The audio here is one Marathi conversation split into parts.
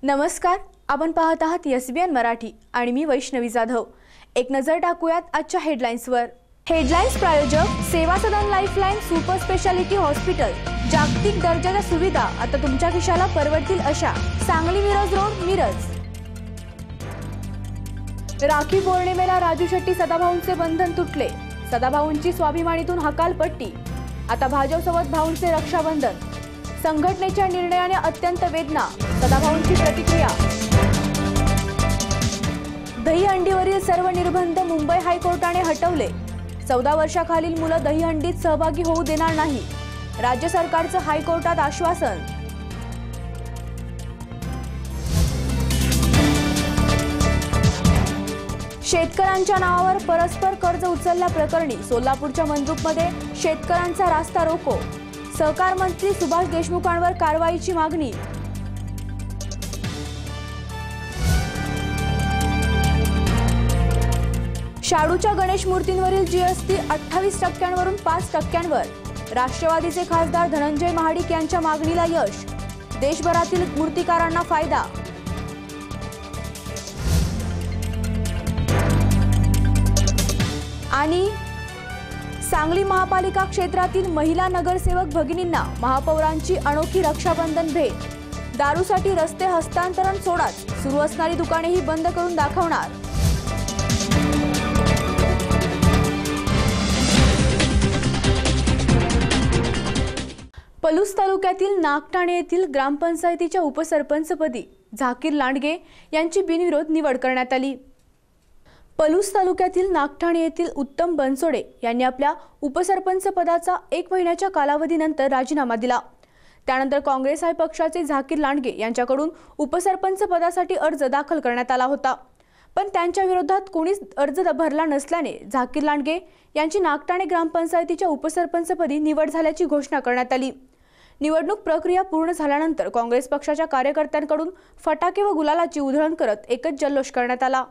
नमस्कार, आपण पाहत आहात SBN मराठी आणि मी वैष्णवी जाधव। एक नजर टाकूयात आजच्या हेडलाईन्सवर। हेडलाईन्स प्रायोजक सेवा सदन लाईफलाईन सुपर स्पेशालिटी हॉस्पिटल। जागतिक दर्जाच्या सुविधा आता तुमच्या खिशाला परवडतील अशा। सांगली मिरज रोड, मिरज। राखी पौर्णिमेला राजू शेट्टी सदाभाऊंचे बंधन तुटले। सदाभाऊंची स्वाभिमानीतून हकालपट्टी। आता भाजपसोबत भाऊंचे रक्षाबंधन। संघटनेच्या निर्णयाने अत्यंत वेदना। सदाभाऊंची प्रतिक्रिया। दहीहंडीवरील सर्व निर्बंध मुंबई हायकोर्टाने हटवले। 14 वर्षाखालील मुलं दहीहंडीत सहभागी होऊ देणार नाही। राज्य सरकारचं हायकोर्टात आश्वासन। शेतकऱ्यांच्या नावावर परस्पर कर्ज उचलल्याप्रकरणी सोलापूरच्या मंद्रुपमध्ये शेतकऱ्यांचा रास्ता रोको। सहकार मंत्री सुभाष देशमुखांवर कारवाईची मागणी। शाडूच्या गणेश मूर्तींवरील जीएसटी 28% 5%। राष्ट्रवादीचे खासदार धनंजय महाडिक यांच्या मागणीला यश। देशभरातील मूर्तिकारांना फायदा। आणि सांगली महापालिका क्षेत्रातील महिला नगरसेवक भगिनींना महापौरांची अनोखी रक्षाबंधन भेट। दारूसाठी रस्ते हस्तांतरण सोडाच, सुरू असणारी दुकानेही बंद करून दाखवणार। पलूस तालुक्यातील नागठाणे येथील ग्रामपंचायतीच्या उपसरपंचपदी झाकीर लांडगे यांची बिनविरोध निवड करण्यात आली। पलूस तालुक्यातील नागठाणे येथील उत्तम बनसोडे यांनी आपल्या उपसरपंच पदाचा 1 महिन्याच्या कालावधीनंतर राजीनामा दिला। त्यानंतर काँग्रेस पक्षाचे झाकीर लांडगे यांच्याकडून उपसरपंच पदासाठी अर्ज दाखल करण्यात आला होता, पण त्यांच्या विरोधात कोणीच अर्ज भरला नसल्याने झाकीर लांडगे यांची नागठाणे ग्रामपंचायतीच्या उपसरपंचपदी निवड झाल्याची घोषणा करण्यात आली। निवडणूक प्रक्रिया पूर्ण झाल्यानंतर काँग्रेस पक्षाच्या कार्यकर्त्यांकडून फटाके व गुलालाची उधळण करत एकच जल्लोष करण्यात आला।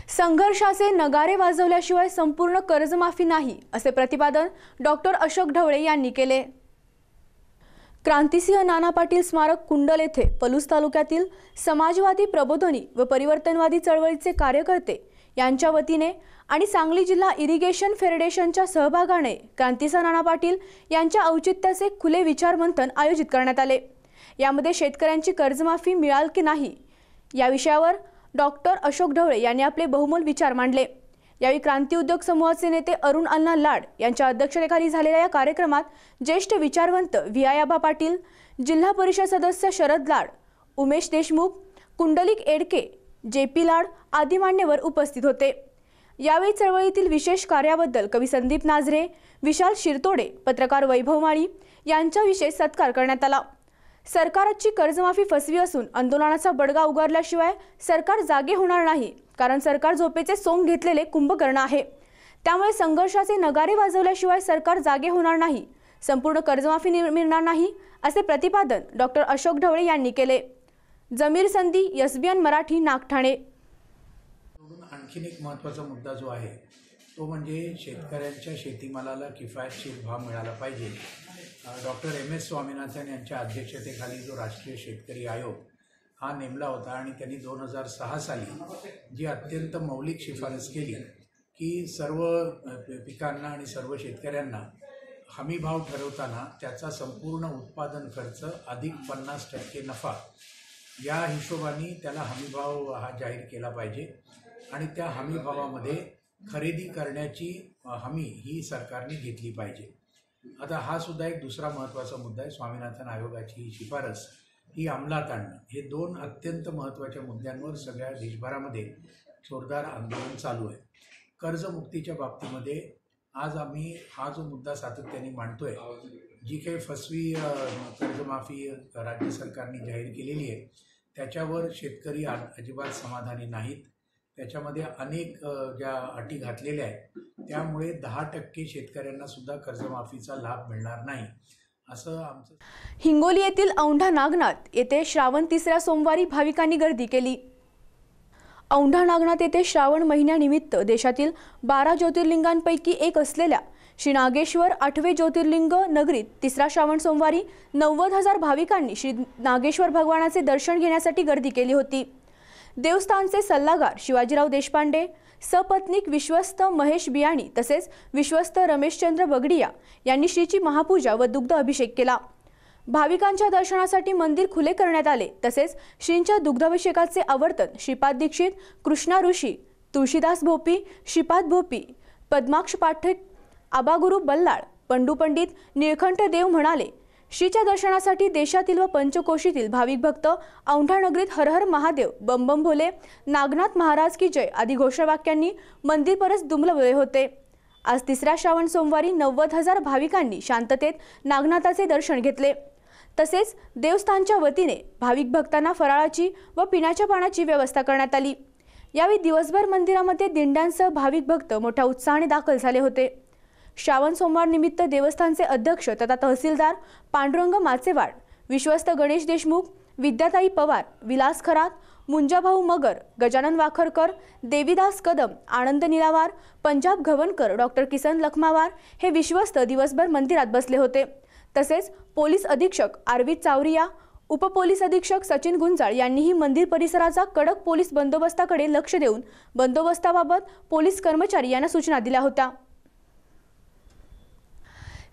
संघर्षाचे नगारे वाजवल्याशिवाय संपूर्ण कर्जमाफी नाही, असे प्रतिपादन डॉक्टर अशोक ढवळे यांनी केले। क्रांतिसिंह नाना पाटील स्मारक कुंडल येथे पलूस तालुक्यातील समाजवादी, प्रबोधनी व परिवर्तनवादी चळवळीचे कार्यकर्ते यांच्या वतीने आणि सांगली जिल्हा इरिगेशन फेडरेशनच्या सहभागाने क्रांतिसिंह नाना पाटील यांच्या औचित्याचे खुले विचार मंथन आयोजित करण्यात आले। यामध्ये शेतकऱ्यांची कर्जमाफी मिळाल की नाही या विषयावर डॉक्टर अशोक ढवळे यांनी आपले बहुमोल विचार मांडले। यावेळी क्रांती उद्योग समूहाचे नेते अरुण अण्णा लाड यांच्या अध्यक्षतेखाली झालेल्या या कार्यक्रमात ज्येष्ठ विचारवंत वियायाबा पाटील, जिल्हा परिषद सदस्य शरद लाड, उमेश देशमुख, कुंडलिक एडके, JP लाड आदी मान्यवर उपस्थित होते। यावेळी चळवळीतील विशेष कार्याबद्दल कवी संदीप नाझरे, विशाल शिरतोडे, पत्रकार वैभव माळी यांचा विशेष सत्कार करण्यात आला। सरकारची कर्जमाफी फसवी असून आंदोलनाचा बडगा उगारल्याशिवाय सरकार जागे होणार नाही, कारण सरकार झोपेचे सोंग घेतलेले कुंभकर्ण आहे। त्यामुळे संघर्षाचे नगारे वाजवल्याशिवाय सरकार जागे होणार नाही, संपूर्ण कर्जमाफी मिळणार नाही, असे प्रतिपादन डॉक्टर अशोक ढवळे यांनी केले। जमीर संधी, SBN मराठी, नागठाणे। आणखीन एक महत्त्वाचा मुद्दा जो आहे तो म्हणजे शेतकऱ्यांच्या शेतीमालाला किफायतशीर भाव मिळाला पाहिजे। डॉक्टर MS स्वामीनाथन यांच्या अध्यक्षतेखाली जो राष्ट्रीय शेतकरी आयोग हा नेमला होता आणि त्यांनी 2006 साली जी अत्यंत मौलिक शिफारस केली की सर्व पिकांना आणि सर्व शेतकऱ्यांना हमी भाव ठरवताना त्याचा संपूर्ण उत्पादन खर्च अधिक 50% नफा या हिशोबाने त्याला हमी भाव हा जाहीर केला पाहिजे आणि त्या हमी भावामध्ये खरेदी करण्याची हमी ही सरकारने घेतली पाहिजे। आता हा सुद्धा एक दुसरा महत्त्वाचा मुद्दा आहे। स्वामीनाथन आयोगाची ही शिफारस ही अंमलात आणणं, हे 2 अत्यंत महत्त्वाच्या मुद्द्यांवर सगळ्या देशभरामध्ये जोरदार आंदोलन चालू आहे। कर्जमुक्तीच्या बाबतीमध्ये आज आम्ही हा जो मुद्दा सातत्याने मांडतोय, जी काही फसवी कर्जमाफी राज्य सरकारने जाहीर केलेली आहे त्याच्यावर शेतकरी अजिबात समाधानी नाहीत। त्याच्यामध्ये अनेक ज्या अटी घातलेल्या आहेत त्यामुळे 10% शेतकऱ्यांना सुद्धा कर्जमाफीचा लाभ मिळणार नाही, असं आमचं। हिंगोली येथील औंढा नागनाथ येथे श्रावण 3ऱ्या सोमवारी भाविकांनी गर्दी केली। औंढा नागनाथ येथे श्रावण महिन्यानिमित्त देशातील 12 ज्योतिर्लिंगांपैकी एक असलेल्या श्री नागेश्वर 8वे ज्योतिर्लिंग नगरीत तिसरा श्रावण सोमवारी 90,000 भाविकांनी श्री नागेश्वर भगवानाचे दर्शन घेण्यासाठी गर्दी केली होती। देवस्थानचे सल्लागार शिवाजीराव देशपांडे, सपत्नीक विश्वस्त महेश बियाणी तसेच विश्वस्त रमेशचंद्र बगडिया यांनी श्रीची महापूजा व दुग्ध अभिषेक केला। भाविकांच्या दर्शनासाठी मंदिर खुले करण्यात आले। तसेच श्रींच्या दुग्धाभिषेकाचे आवर्तन श्रीपाद दीक्षित, कृष्णा ऋषी, तुळशीदास भोपी, श्रीपाद भोपी, पद्माक्ष पाठक, आबागुरु बल्लाळ, पंडू पंडित, निळकंठ देव म्हणाले। श्रीच्या दर्शनासाठी देशातील व पंचकोशीतील भाविक भक्त औंढा नगरीत हर हर महादेव, बम बम भोले, नागनाथ महाराज की जय आदी घोषवाक्यांनी मंदिर परस दुमलवले होते। आज तिसऱ्या श्रावण सोमवारी 90,000 भाविकांनी शांततेत नागनाथाचे दर्शन घेतले। तसेच देवस्थानच्या वतीने भाविक भक्तांना फराळाची व पिण्याच्या पाण्याची व्यवस्था करण्यात आली। यावेळी दिवसभर मंदिरामध्ये दिंड्यांसह भाविक भक्त मोठ्या उत्साहाने दाखल झाले होते। श्रावण सोमवार निमित्त देवस्थानचे अध्यक्ष तथा तहसीलदार पांडुरंग माचेवाड, विश्वस्त गणेश देशमुख, विद्याताई पवार, विलास खरात, मुंजाभाऊ मगर, गजानन वाखरकर, देवीदास कदम, आनंद निरावार, पंजाब घवणकर, डॉक्टर किसन लखमावार हे विश्वस्त दिवसभर मंदिरात बसले होते। तसेच पोलीस अधीक्षक आरवित चावरिया, उपपोलीस अधीक्षक सचिन गुंजाळ यांनीही मंदिर परिसराचा कडक पोलीस बंदोबस्ताकडे लक्ष देऊन बंदोबस्ताबाबत पोलीस कर्मचारी यांना सूचना दिल्या होत्या।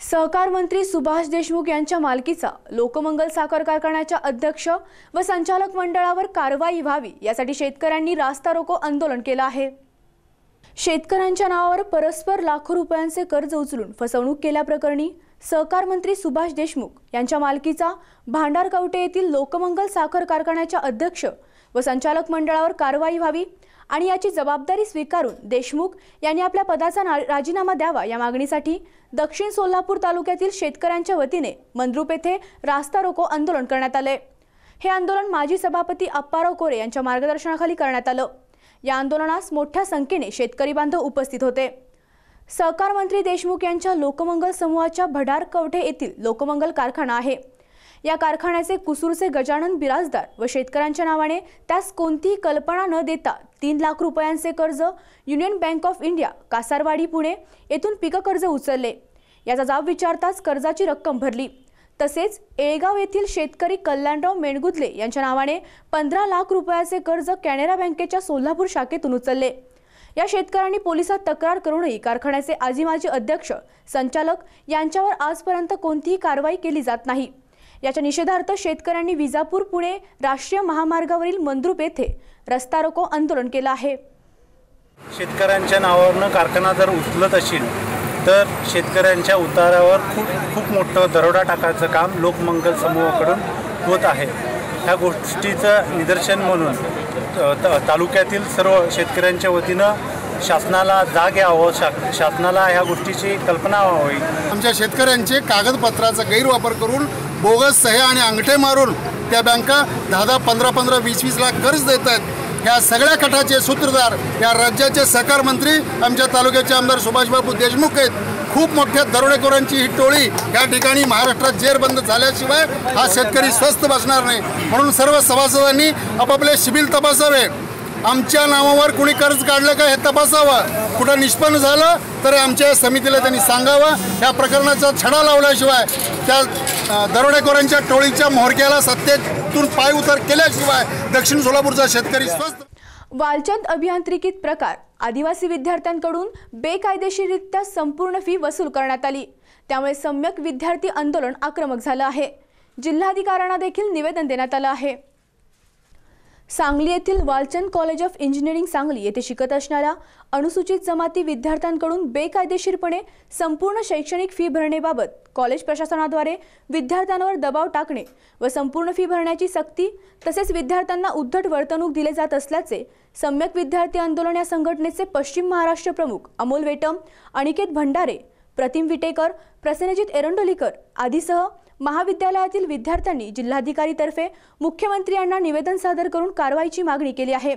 सहकार मंत्री सुभाष देशमुख यांच्या मालकीचा लोकमंगल साखर कारखान्याच्या अध्यक्ष व संचालक मंडळावर कारवाई व्हावी यासाठी शेतकऱ्यांनी रास्ता रोको आंदोलन केलं आहे। शेतकऱ्यांच्या नावावर परस्पर लाखो रुपयांचे कर्ज उचलून फसवणूक केल्याप्रकरणी सहकार मंत्री सुभाष देशमुख यांच्या मालकीचा भांडारकवटे येथील लोकमंगल साखर कारखान्याच्या अध्यक्ष व संचालक मंडळावर कारवाई व्हावी आणि याची जबाबदारी स्वीकारून देशमुख यांनी आपल्या पदाचा राजीनामा द्यावा या मागणीसाठी दक्षिण सोलापूर तालुक्यातील शेतकऱ्यांच्या वतीने मंद्रुप येथे रास्ता रोको आंदोलन करण्यात आले। हे आंदोलन माजी सभापती अप्पाराव कोरे यांच्या मार्गदर्शनाखाली करण्यात आलं। या आंदोलनास मोठ्या संख्येने शेतकरी बांधव उपस्थित होते। सहकार मंत्री देशमुख यांच्या लोकमंगल समूहाच्या भंडारकवटे येथील लोकमंगल कारखाना आहे। या कारखान्याचे कुसूरचे गजानन बिराजदार व शेतकऱ्यांच्या नावाने त्यास कोणतीही कल्पना न देता 3 लाख रुपयांचे कर्ज union bank of India, Kasarwadi, Pune येथून पीक कर्ज उचलले। याचा जाब विचारताच कर्जाची रक्कम भरली। तसेच येळगाव येथील शेतकरी कल्याणराव मेणगुदले यांच्या नावाने 15 लाख रुपयाचे कर्ज कॅनरा बँकेच्या सोलापूर शाखेतून उचलले। या शेतकऱ्यांनी पोलिसात तक्रार करूनही कारखान्याचे आजी माजी अध्यक्ष, संचालक यांच्यावर आजपर्यंत कोणतीही कारवाई केली जात नाही। याच्या निषेधार्थ शेतकऱ्यांनी विजापूर पुणे राष्ट्रीय महामार्गावरील मंद्रुप येथे रस्ता रोको आंदोलन केलं आहे। शेतकऱ्यांच्या नावावरून कारखाना जर उचलत असेल तर शेतकऱ्यांच्या उतारावर खूप मोठं दरोडा टाकायचं काम लोकमंगल समूहाकडून होत आहे। ह्या गोष्टीचं निदर्शन म्हणून तालुक्यातील सर्व शेतकऱ्यांच्या वतीनं शासनाला जाग यावं, शासनाला ह्या गोष्टीची कल्पना व्हावी। आमच्या शेतकऱ्यांचे कागदपत्राचा गैरवापर करून बोगस सह्या आणि अंगठे मारून त्या बँका 10, 15, 20 लाख कर्ज देत आहेत। ह्या सगळ्या कटाचे सूत्रधार या राज्याचे सहकार मंत्री आमच्या तालुक्याचे आमदार सुभाषबाबू देशमुख आहेत। खूप मोठ्या दरोडेखोरांची ही टोळी या ठिकाणी महाराष्ट्रात जेरबंद झाल्याशिवाय हा शेतकरी स्वस्थ बसणार नाही। म्हणून सर्व सभासदांनी आपापले सिबिल तपासावे। आमच्या नावावर कुणी कर्ज काढलं का हे तपासावं। कुठं निष्पन्न झालं तर आमच्या समितीला त्यांनी सांगावं। या प्रकरणाचा छडा लावल्याशिवाय त्या दरोडेखोरांच्या टोळीच्या म्होरक्याला सत्तेतून पाय उतार केल्याशिवाय दक्षिण सोलापूरचा शेतकरी स्वस्थ। वालचंद अभियांत्रिकीत प्रकार आदिवासी विद्यार्थ्यांकडून बेकायदेशीररित्या संपूर्ण फी वसूल करण्यात आली। त्यामुळे सम्यक विद्यार्थी आंदोलन आक्रमक झालं आहे। जिल्हाधिकाऱ्यांना देखील निवेदन देण्यात आलं आहे। सांगली येथील Walchand college of engineering Sangli येथे शिकत असणाऱ्या अनुसूचित जमाती विद्यार्थ्यांकडून बेकायदेशीरपणे संपूर्ण शैक्षणिक फी भरण्याबाबत कॉलेज प्रशासनाद्वारे विद्यार्थ्यांवर दबाव टाकणे व संपूर्ण फी भरण्याची सक्ती तसेच विद्यार्थ्यांना उद्धट वर्तणूक दिले जात असल्याचे सम्यक विद्यार्थी आंदोलन या संघटनेचे पश्चिम महाराष्ट्र प्रमुख अमोल वेटम, अनिकेत भंडारे, प्रतिम विटेकर, प्रसेनजित एरंडोलीकर आदीसह महाविद्यालयातील विद्यार्थ्यांनी जिल्हाधिकारीतर्फे मुख्यमंत्री यांना निवेदन सादर करून कारवाईची मागणी केली आहे।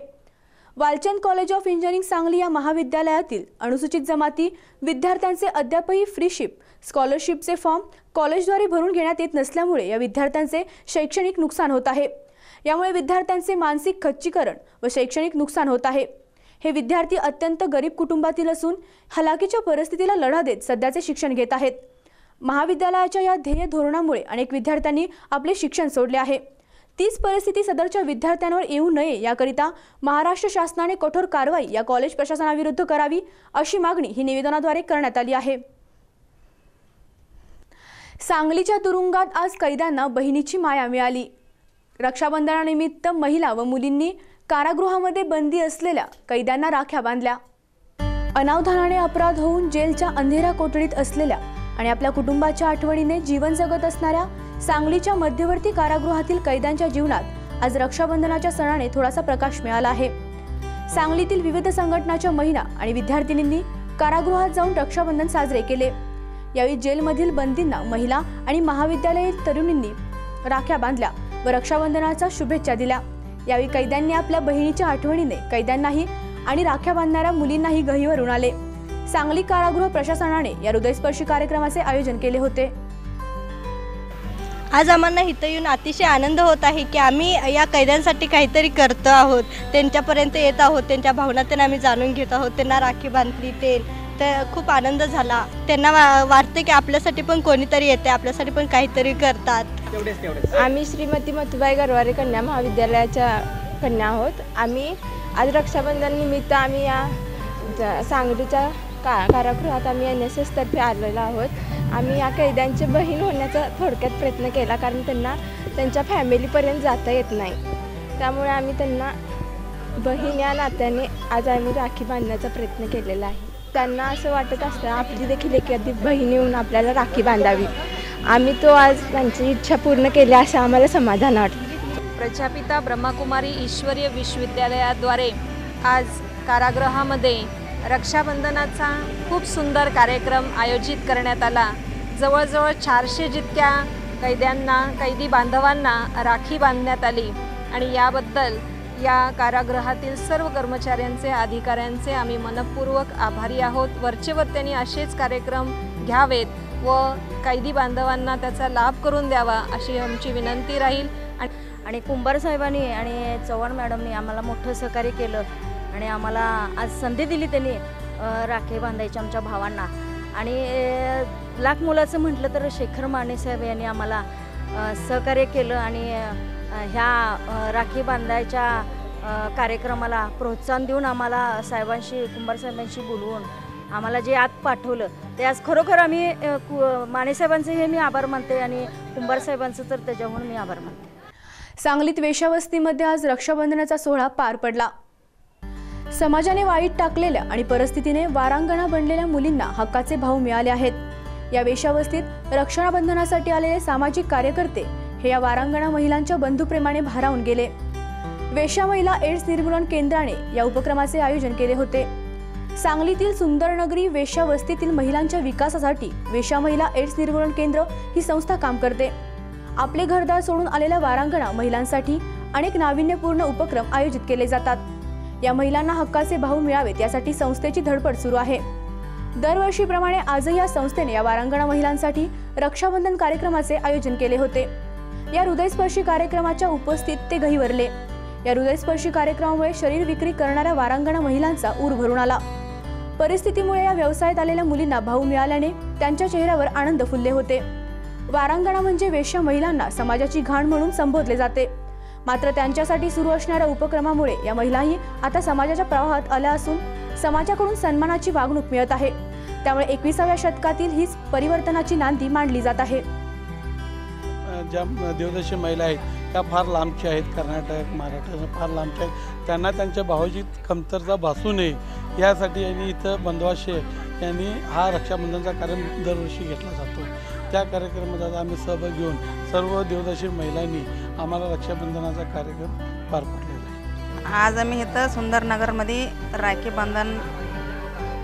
Walchand college of engineering Sangli या महाविद्यालयातील अनुसूचित जमाती विद्यार्थ्यांचे अद्यापही फ्रीशिप स्कॉलरशिपचे फॉर्म कॉलेजद्वारे भरून घेण्यात येत नसल्यामुळे या विद्यार्थ्यांचे शैक्षणिक नुकसान होत आहे। यामुळे विद्यार्थ्यांचे मानसिक खच्चीकरण व शैक्षणिक नुकसान होत आहे। हे विद्यार्थी अत्यंत गरीब कुटुंबातील असून हलाखीच्या परिस्थितीला लढा देत सध्याचे शिक्षण घेत आहेत। महाविद्यालयाच्या या ध्येय धोरणामुळे अनेक विद्यार्थ्यांनी आपले शिक्षण सोडले आहे। तीच परिस्थिती सदरच्या विद्यार्थ्यांवर येऊ नये याकरिता महाराष्ट्र शासनाने कठोर कारवाई या कॉलेज प्रशासनाविरुद्ध करावी अशी मागणी ही निवेदनाद्वारे करण्यात आली आहे। सांगलीच्या तुरुंगात आज कैद्यांना बहिणीची माया मिळाली। रक्षाबंधनानिमित्त महिला व मुलींनी कारागृहामध्ये बंदी असलेल्या कैद्यांना राख्या बांधल्या। अनावधानाने अपराध होऊन जेलच्या अंधेऱ्या कोठडीत असलेल्या आणि आपल्या कुटुंबाच्या आठवणीने जीवन जगत असणाऱ्या सांगलीच्या मध्यवर्ती कारागृहातील कैद्यांच्या जीवनात आज रक्षाबंधनाच्या सणाने थोडासा प्रकाश मिळाला आहे। सांगलीतील विविध संघटनांच्या महिला आणि विद्यार्थिनींनी कारागृहात जाऊन रक्षाबंधन साजरे केले। यावेळी जेलमधील बंदींना महिला आणि महाविद्यालयीन तरुणींनी राख्या बांधल्या व रक्षाबंधनाच्या शुभेच्छा दिल्या। यावेळी कैद्यांनी आपल्या बहिणीच्या आठवणीने कैद्यांनाही आणि राख्या बांधणाऱ्या मुलींनाही गहिवरून आले। सांगली कारागृह प्रशासनाने या हृदयस्पर्शी कार्यक्रमाचे आयोजन केले होते। आज आम्हाला इथं येऊन अतिशय आनंद होत आहे की आम्ही या कैद्यांसाठी काहीतरी करतो आहोत, त्यांच्यापर्यंत येत आहोत, त्यांच्या भावना त्यांना आम्ही जाणून घेत आहोत, त्यांना राखी बांधली तर खूप आनंद झाला। त्यांना वाटते की आपल्यासाठी पण कोणीतरी येते, आपल्यासाठी पण काहीतरी करतात। आम्ही श्रीमती मथुबाई गरवारे कन्या महाविद्यालयाच्या कन्या आहोत। आम्ही आज रक्षाबंधन निमित्त आम्ही या सांगलीच्या कारागृहात आम्ही NSS तर्फे आलेलो आहोत। आम्ही या कैद्यांची बहीण होण्याचा थोडक्यात प्रयत्न केला, कारण त्यांना त्यांच्या फॅमिलीपर्यंत जाता येत नाही, त्यामुळे आम्ही त्यांना बहीण या नात्याने आज आम्ही राखी बांधण्याचा प्रयत्न केलेला आहे। त्यांना असं वाटत असतं आपली देखील एखादी बहीण येऊन आपल्याला राखी बांधावी। आम्ही तो आज त्यांची इच्छा पूर्ण केली असं आम्हाला समाधान वाटतं। प्रजापिता ब्रह्मकुमारी ईश्वरीय विश्वविद्यालयाद्वारे आज कारागृहामध्ये रक्षाबंधनाचा खूप सुंदर कार्यक्रम आयोजित करण्यात आला। जवळजवळ 400 जितक्या कैदी बांधवांना राखी बांधण्यात आली आणि याबद्दल या कारागृहातील सर्व कर्मचाऱ्यांचे, अधिकाऱ्यांचे आम्ही मनपूर्वक आभारी आहोत। वरचेवर त्यांनी असेच कार्यक्रम घ्यावेत व कैदी बांधवांना त्याचा लाभ करून द्यावा अशी आमची विनंती राहील। आणि कुंभार साहेबांनी आणि चव्हाण मॅडमनी आम्हाला मोठं सहकार्य केलं आणि आम्हाला आज संधी दिली त्यांनी राखी बांधायची आमच्या भावांना। आणि लाख मुलाचं म्हटलं तर शेखर माने साहेब यांनी आम्हाला सहकार्य केलं आणि ह्या राखी बांधायच्या कार्यक्रमाला प्रोत्साहन देऊन आम्हाला साहेबांशी, कुंभार साहेबांशी बोलवून आम्हाला जे आत पाठवलं ते आज खरोखर आम्ही माने साहेबांचे हे मी आभार मानते आणि कुंभार साहेबांचं तर त्याच्याहून मी आभार मानते। सांगलीत वेश्यावस्तीमध्ये आज रक्षाबंधनाचा सोहळा पार पडला। समाजाने वाईट टाकलेल्या आणि परिस्थितीने वारांगणा बनलेल्या मुलींना हक्काचे भाव मिळाले आहेत। या वेश्यावस्तीत रक्षाबंधनासाठी आलेले सामाजिक कार्यकर्ते हे या वारांगणा महिलांच्या बंधुप्रेमाने भारावून गेले। वेश्या महिला एड्स निर्मूलन केंद्राने या उपक्रमाचे आयोजन केले होते। सांगलीतील सुंदरनगरी वेश्यावस्तीतील महिलांच्या विकासासाठी वेश्या महिला एड्स निर्मूलन केंद्र ही संस्था काम करते। आपले घरदार सोडून आलेल्या वारांगणा महिलांसाठी अनेक नाविन्यपूर्ण उपक्रम आयोजित केले जातात। या महिलांना हक्काचे भाव मिळावेत यासाठी संस्थेची धडपड सुरू आहे। दरवर्षीप्रमाणे आजही या संस्थेने या वारांगणा महिलांसाठी रक्षाबंधन कार्यक्रमाचे आयोजन केले होते। या हृदयस्पर्शी कार्यक्रमाच्या उपस्थित ते गहिवरले। या हृदयस्पर्शी कार्यक्रमामुळे शरीर विक्री करणाऱ्या वारांगणा महिलांचा ऊर भरून आला। परिस्थितीमुळे या व्यवसायात आलेल्या मुलींना भाव मिळाल्याने त्यांच्या चेहऱ्यावर आनंद फुलले होते। वारांगणा म्हणजे वेश्या महिलांना समाजाची घाण म्हणून संबोधले जाते, मात्र त्यांच्यासाठी सुरू असणाऱ्या उपक्रमामुळे या महिलाही आता समाजाच्या प्रवाहात आल्या असून समाजाकडून सन्मानाची वागणूक मिळत आहे। त्यामुळे 21व्या शतकातील हीच परिवर्तनाची नांदी मांडली जात आहे। ज्या देवदर्शी महिला आहेत त्या फार लांबच्या आहेत, कर्नाटक, महाराष्ट्र फार लांबच्या आहेत। त्यांना त्यांच्या भावाची कमतरता भासू नये यासाठी यांनी इथं बंदवाशे यांनी हा रक्षाबंधनचा कार्यक्रम दरवर्षी घेतला जातो। त्या कार्यक्रमात आम्ही सहभाग घेऊन सर्व देवदर्शी महिलांनी आम्हाला रक्षाबंधनाचा कार्यक्रम पार पाडलेला आहे। आज आम्ही इथं सुंदरनगरमध्ये राखी बंधन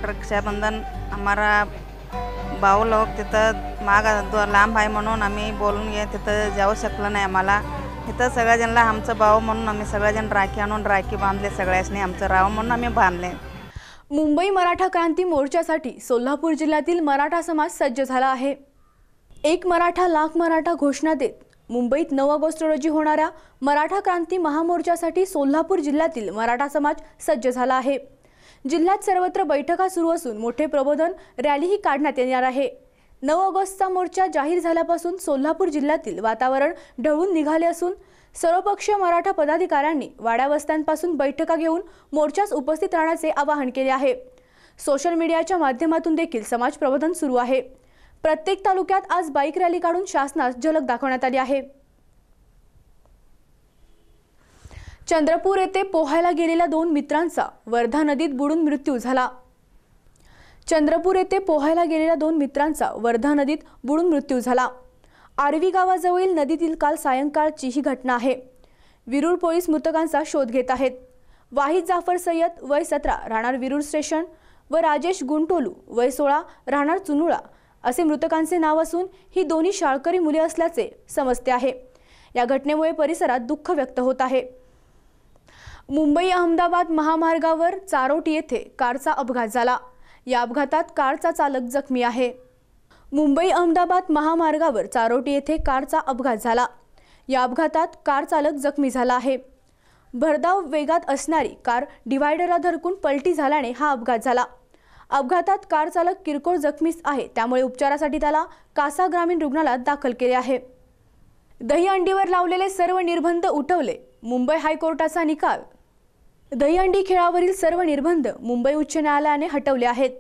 रक्षाबंधन हमारा भाऊ लोक तिथं माग लांब आहे म्हणून आम्ही बोलून तिथं जाऊ शकलो नाही। आम्हाला इथं सगळ्याजणला आमचं भाऊ म्हणून आम्ही सगळेजण राखी आणून राखी बांधले, सगळ्यांनी आमचं राव म्हणून आम्ही बांधले। मुंबई मराठा क्रांती मोर्चासाठी सोलापूर जिल्ह्यातील मराठा समाज सज्ज झाला आहे। एक मराठा लाख मराठा घोषणा देत मुंबईत 9 ऑगस्ट रोजी होणाऱ्या मराठा क्रांती महामोर्चासाठी सोलापूर जिल्ह्यातील मराठा समाज सज्ज झाला आहे। जिल्ह्यात सर्वत्र बैठका सुरू असून मोठे प्रबोधन रॅलीही काढण्यात येणार आहे। 9 ऑगस्टचा मोर्चा जाहीर झाल्यापासून सोलापूर जिल्ह्यातील वातावरण ढवळून निघाले असून सर्वपक्षीय मराठा पदाधिकाऱ्यांनी वाड्या वस्त्यांपासून बैठका घेऊन मोर्चास उपस्थित राहण्याचे आवाहन केले आहे। सोशल मीडियाच्या माध्यमातून देखील समाज प्रबोधन सुरू आहे। प्रत्येक तालुक्यात आज बाईक रॅली काढून शासनास झलक दाखवण्यात आली आहे। चंद्रपूर येथे पोहायला गेलेल्या 2 मित्रांचा वर्धा नदीत बुडून मृत्यू झाला। चंद्रपूर येथे पोहायला गेलेल्या 2 मित्रांचा वर्धा नदीत बुडून मृत्यू झाला। आरवी गावाजवळील नदीतील काल सायंकाळची ही घटना आहे। विरूर पोलीस मृतकांचा शोध घेत आहेत। वाहिद जाफर सय्यद वय 17 राहणार विरूर स्टेशन व राजेश गुंटोलू वय 16 राहणार चुनुळा असे मृतकांचे नाव असून ही दोन्ही शाळकरी मुले असल्याचे समजते आहे। या घटनेमुळे परिसरात दुःख व्यक्त होत आहे। मुंबई अहमदाबाद महामार्गावर चारोटी येथे कारचा अपघात झाला। या अपघातात कारचा चालक जखमी आहे। मुंबई अहमदाबाद महामार्गावर चारोटी येथे कारचा अपघात झाला। या अपघातात कार चालक जखमी झाला आहे। भरधाव वेगात असणारी कार डिव्हायडरला धडकून पलटी झाल्याने हा अपघात झाला। अपघातात कार चालक किरकोळ जखमी आहे, त्यामुळे उपचारासाठी त्याला कासा ग्रामीण रुग्णालयात दाखल केले आहे। दहीहंडीवर लावलेले सर्व निर्बंध उठवले, मुंबई हायकोर्टाचा निकाल। दहीहंडी खेळावरील सर्व निर्बंध मुंबई उच्च न्यायालयाने हटवले आहेत।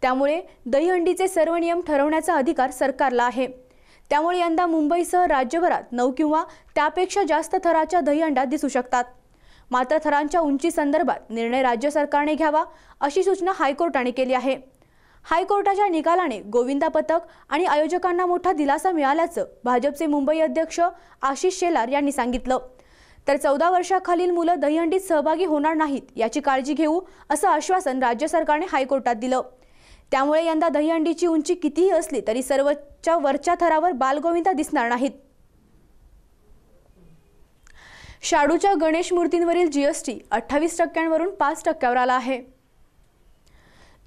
त्यामुळे दहीहंडीचे सर्व नियम ठरवण्याचा अधिकार सरकारला आहे। त्यामुळे यंदा मुंबईसह राज्यभरात 9 किंवा त्यापेक्षा जास्त थराच्या दहीहंड्या दिसू शकतात। मात्र थरांच्या उंची संदर्भात निर्णय राज्य सरकारने घ्यावा अशी सूचना हायकोर्टाने केली आहे। हायकोर्टाच्या निकालाने गोविंदा पथक आणि आयोजकांना मोठा दिलासा मिळाल्याचं भाजपचे मुंबई अध्यक्ष आशिष शेलार यांनी सांगितलं। तर 14 वर्षाखालील मुलं दहीहंडीत सहभागी होणार नाहीत याची काळजी घेऊ असं आश्वासन राज्य सरकारने हायकोर्टात दिलं। त्यामुळे यंदा दहीहंडीची उंची कितीही असली तरी सर्वच्या वरच्या थरावर बालगोविंदा दिसणार नाहीत। शाडूच्या गणेश मूर्तींवरील जीएसटी 28% 5% आला आहे।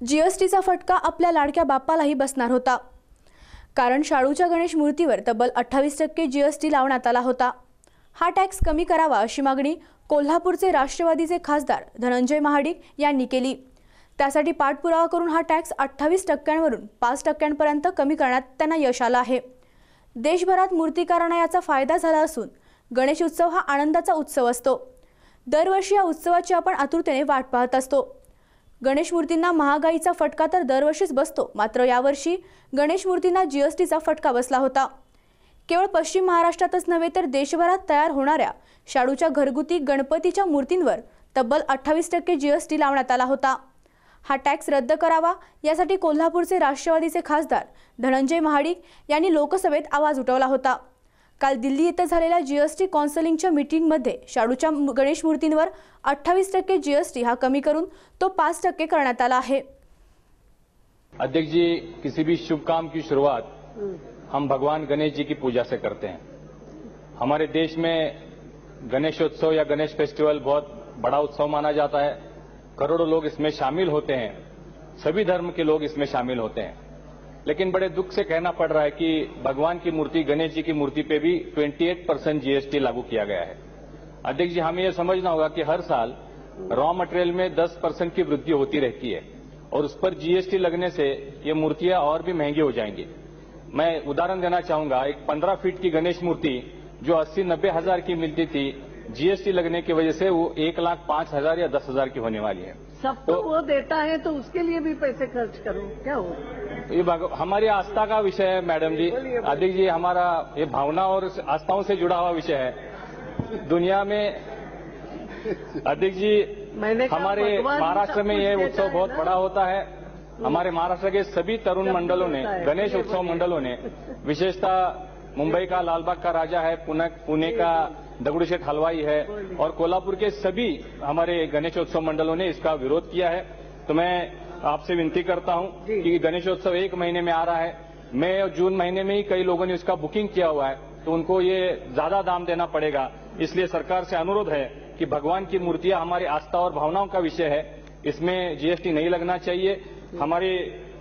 जीएसटीचा फटका आपल्या लाडक्या बाप्पालाही बसणार होता, कारण शाडूच्या गणेश मूर्तीवर तब्बल 28% जीएसटी लावण्यात आला होता। हा टॅक्स कमी करावा अशी मागणी कोल्हापूरचे राष्ट्रवादीचे खासदार धनंजय महाडिक यांनी केली। त्यासाठी पाठपुरावा करून हा टॅक्स 28% 5% कमी करण्यात त्यांना यश आलं आहे। देशभरात मूर्तिकारांना याचा फायदा झाला असून गणेश उत्सव हा आनंदाचा उत्सव असतो। दरवर्षी या उत्सवाची आपण आतुरतेने वाट पाहत असतो। गणेश मूर्तींना महागाईचा फटका तर दरवर्षीच बसतो, मात्र यावर्षी गणेश मूर्तींना जीएसटीचा फटका बसला होता। केवळ पश्चिम महाराष्ट्रातच नव्हे तर देशभरात तयार होणाऱ्या शाडूच्या घरगुती गणपतीच्या मूर्तींवर तब्बल 28% जीएसटी लावण्यात आला होता। हा टॅक्स रद्द करावा यासाठी कोल्हापूरचे राष्ट्रवादीचे खासदार धनंजय महाडिक यांनी लोकसभेत आवाज उठवला होता। काल दिल्ली येथे झालेल्या जीएसटी काउन्सिलच्या मीटिंगमध्ये शाडूच्या गणेश मूर्तींवर 28% जीएसटी हा कमी करून तो 5% करण्यात आला आहे। अध्यक्ष जी, किसी भी शुभ काम की शुरुआत हम भगवान गणेश जी की पूजा से करते हैं। हमारे देश में गणेशोत्सव या गणेश फेस्टिवल बहुत बड़ा उत्सव माना जाता है। करोड़ों लोग इसमें शामिल होते हैं, सभी धर्म के लोग इसमें शामिल होते हैं। लेकिन बड़े दुख से कहना पड़ रहा है कि भगवान की मूर्ति, गणेश जी की मूर्ति पे भी 28% जीएसटी लागू किया गया है। अध्यक्ष जी, हमें यह समझना होगा कि हर साल रॉ मटेरियल में 10% की वृद्धि होती रहती है और उस पर जीएसटी लगने से ये मूर्तियां और भी महंगी हो जाएंगी। मैं उदाहरण देना चाहूंगा, एक 15 फीट की गणेश मूर्ति जो 80-90 हजार की मिलती थी, जीएसटी लगने की वजह से वो 1,05,000 या 10,000 की होने वाली है। सबको तो वो देता है तो उसके लिए भी पैसे खर्च करो, क्या हो? ये हमारी आस्था का विषय है मैडम जी। अध्यक्ष जी, हमारा ये भावना और आस्थाओं से जुड़ा हुआ विषय है। दुनिया में अध्यक्ष जी, हमारे महाराष्ट्र में ये उत्सव बहुत बड़ा होता है। हमारे महाराष्ट्र के सभी तरुण मंडलों ने, गणेश उत्सव मंडलों ने, विशेषतः मुंबई का लालबाग का राजा है, पुणे का दगड़ूशेठ हलवाई है और कोल्हापुर के सभी हमारे गणेशोत्सव मंडलों ने इसका विरोध किया है। तो मैं आपसे विनती करता हूं कि गणेशोत्सव 1 महीने में आ रहा है। मई और जून महीने में ही कई लोगों ने इसका बुकिंग किया हुआ है, तो उनको ये ज्यादा दाम देना पड़ेगा। इसलिए सरकार से अनुरोध है कि भगवान की मूर्तियां हमारी आस्था और भावनाओं का विषय है, इसमें जीएसटी नहीं लगना चाहिए। हमारे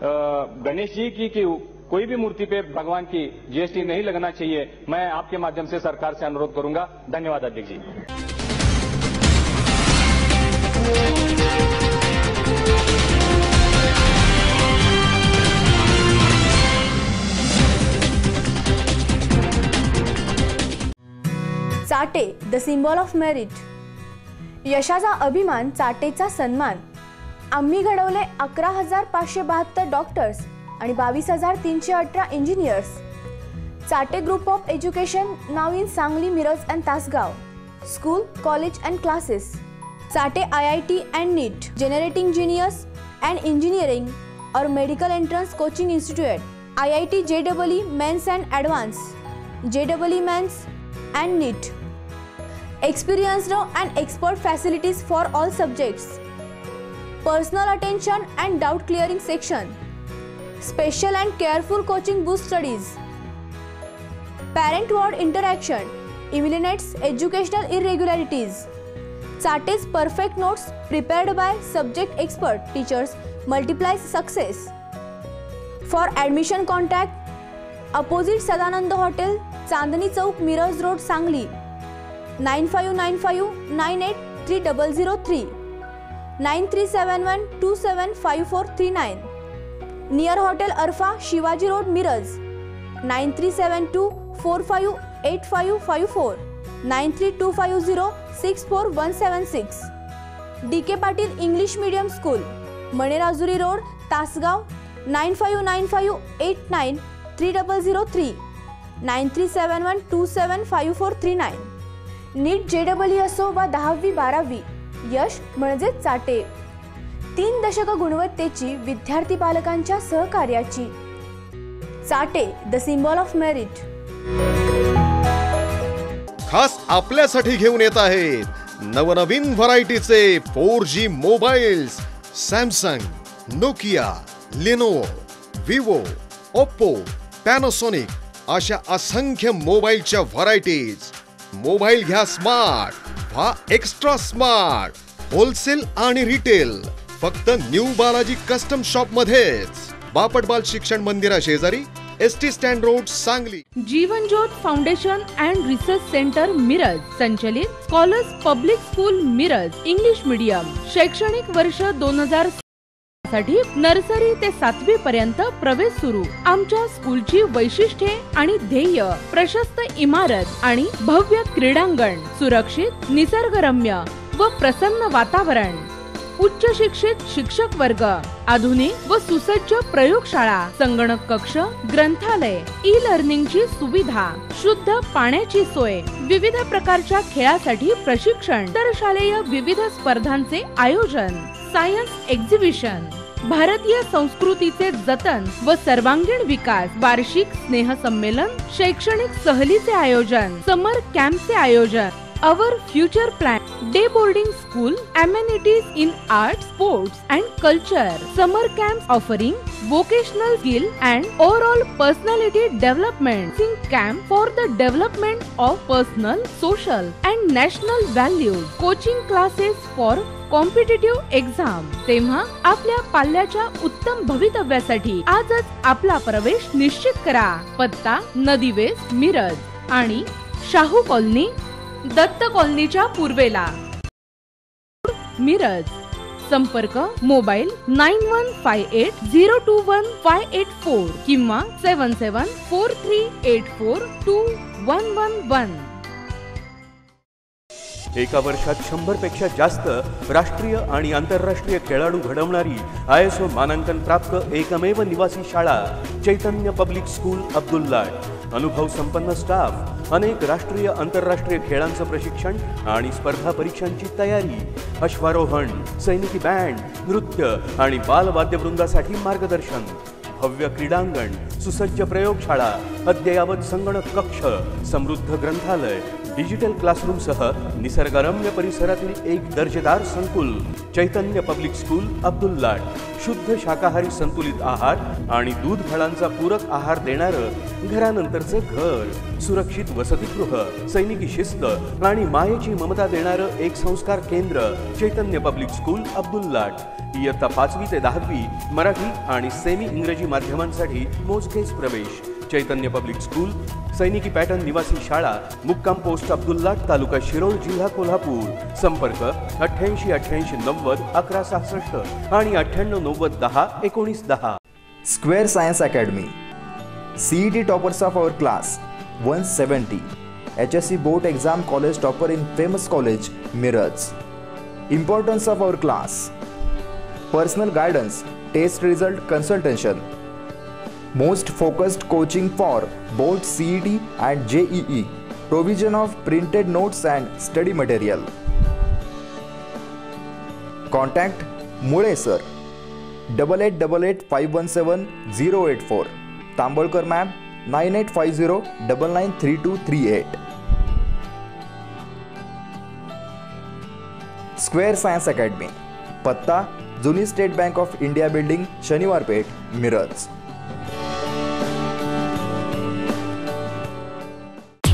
गणेश जी की कोई भी मूर्ति पे भगवान की जीएसटी नहीं लगना चाहिए। मैं आपके माध्यम से सरकार से अनुरोध करूंगा। धन्यवाद अध्यक्ष ji. Chate the symbol of merit. यशाचा अभिमान, चाटेचा सन्मान. आम्ही घडवले 11,572 डॉक्टर्स आणि 22,318 engineers. Chate group of education नाव in Sangli, Miraj and Tasgaon. School, college and classes. Chate IIT and NEET, generating genius and engineering और medical entrance coaching institute. IIT JEE mains and advance, JEE mains and NEET. Experienced and expert facilities for all subjects. Personal attention and doubt clearing section. Special and careful coaching boost studies. Parent-ward interaction eliminates educational irregularities. Chate's perfect notes prepared by subject expert teachers multiplies success. For admission contact opposite Sadanand Hotel, Chandni Chowk, Miraj road, Sangli. 9595983003, 9371275439. Near hotel Arfa, Shivaji road, Miraj. 9372458554, 9325064176. DK Patil English medium school, Manerajuri road, Tasgaon. 9595893003, 9371275439. NEET JEE असो वा 10वी 12वी, यश म्हणजे चाटे. 3 दशक गुणवत्तेची, विद्यार्थी पालकांच्या सहकार्याची. Chate the symbol of merit. खास आपल्यासाठी घेऊन येत आहेत नवनवीन व्हरायटीचे 4G mobiles. Samsung, Nokia, Lenovo, Vivo, Oppo, Panasonic अशा असंख्य मोबाईलच्या व्हरायटीज. मोबाईल घ्या स्मार्ट, व्हा एक्स्ट्रा स्मार्ट. होलसेल आणि रिटेल फक्त न्यू बालाजी कस्टम शॉप मध्येच. बापटबाल शिक्षण मंदिरा शेजारी, ST stand road, Sangli. Jeevan Jyot foundation and research centre Miraj संचलित scholars public school Miraj English medium. शैक्षणिक वर्ष 2000 साठी नर्सरी ते 7वी पर्यंत प्रवेश सुरू. आमच्या स्कूलची वैशिष्ट्ये आणि ध्येय: प्रशस्त इमारत आणि भव्य क्रीडांगण, सुरक्षित, निसर्गरम्य व प्रसन्न वातावरण, उच्च शिक्षित शिक्षक वर्ग, आधुनिक व सुसज्ज प्रयोगशाळा, संगणक कक्ष, ग्रंथालय, ई-लर्निंगची सुविधा, शुद्ध पाण्याची सोय, विविध प्रकारच्या खेळासाठी प्रशिक्षण, आंतरशालेय विविध स्पर्धांचे आयोजन, सायन्स एक्झिबिशन, भारतीय संस्कृतीचे जतन व सर्वांगीण विकास, वार्षिक स्नेहसंमेलन, शैक्षणिक सहलीचे आयोजन, समर कॅम्पचे आयोजन. Our future plan: day boarding school, amenities in arts, sports and culture, summer camps offering vocational skill and overall personality development, camp for the development of personal, social and national values, coaching classes for competitive exam. तेव्हा आपल्या पाल्याच्या उत्तम भवितव्यासाठी आजच आपला प्रवेश निश्चित करा. पत्ता: नदी वेस्ट, मिरज आणि शाहू कॉलनी, दत्त कॉलनीच्या पूर्वेला, मिरज. संपर्क: मोबाईल 9158021584 किंवा 7743842111. एका वर्षात 100 पेक्षा जास्त राष्ट्रीय आणि आंतरराष्ट्रीय खेळाडू घडवणारी ISO मानांकन प्राप्त एकमेव निवासी शाळा चैतन्य पब्लिक स्कूल अब्दुल्लाट. अनुभव संपन्न स्टाफ, अनेक राष्ट्रीय आंतरराष्ट्रीय खेळांचं प्रशिक्षण आणि स्पर्धा परीक्षांची तयारी, अश्वारोहण, सैनिकी बँड, नृत्य आणि बालवाद्यवृंदासाठी मार्गदर्शन, भव्य क्रीडांगण, सुसज्ज प्रयोगशाळा, अद्ययावत संगणक कक्ष, समृद्ध ग्रंथालय, डिजिटल क्लासरूमसह निसर्गरम्य परिसरातील एक दर्जेदार संकुल. चैतन्य पब्लिक स्कूल अब्दुल्लाट. शुद्ध शाकाहारी संतुलित आहार आणि दूध फळांचा पूरक आहार देणारं घरानंतरचं घर, सुरक्षित वसतिगृह, सैनिकी शिस्त आणि मायेची ममता देणारं एक संस्कार केंद्र. चैतन्य पब्लिक स्कूल अब्दुल्लाट. इयत्ता 5वी ते 10वी मराठी आणि सेमी इंग्रजी माध्यमांसाठी मोजकेच प्रवेश. चैतन्य पब्लिक स्कूल, सैनिकी पॅटर्न निवासी शाळा, मुक्काम पोस्ट अब्दुल्लाट, तालुका शिरोळ, जिल्हा कोल्हापूर. संपर्क 88 88 90 11 66 आणि 98 90 10 19 10. Square Science Academy. CET toppers of our class 170. HSC board exam college topper in famous college Miraj. Importance of our class: personal guidance, test result consultation, most focused coaching for both CET and JEE, provision of printed notes and study material. Contact Mule sir 8888517084, Tambolkar ma'am 9850993238. Square science academy, पत्ता जुनी state bank of India building, शनिवार पेठ, मिरज.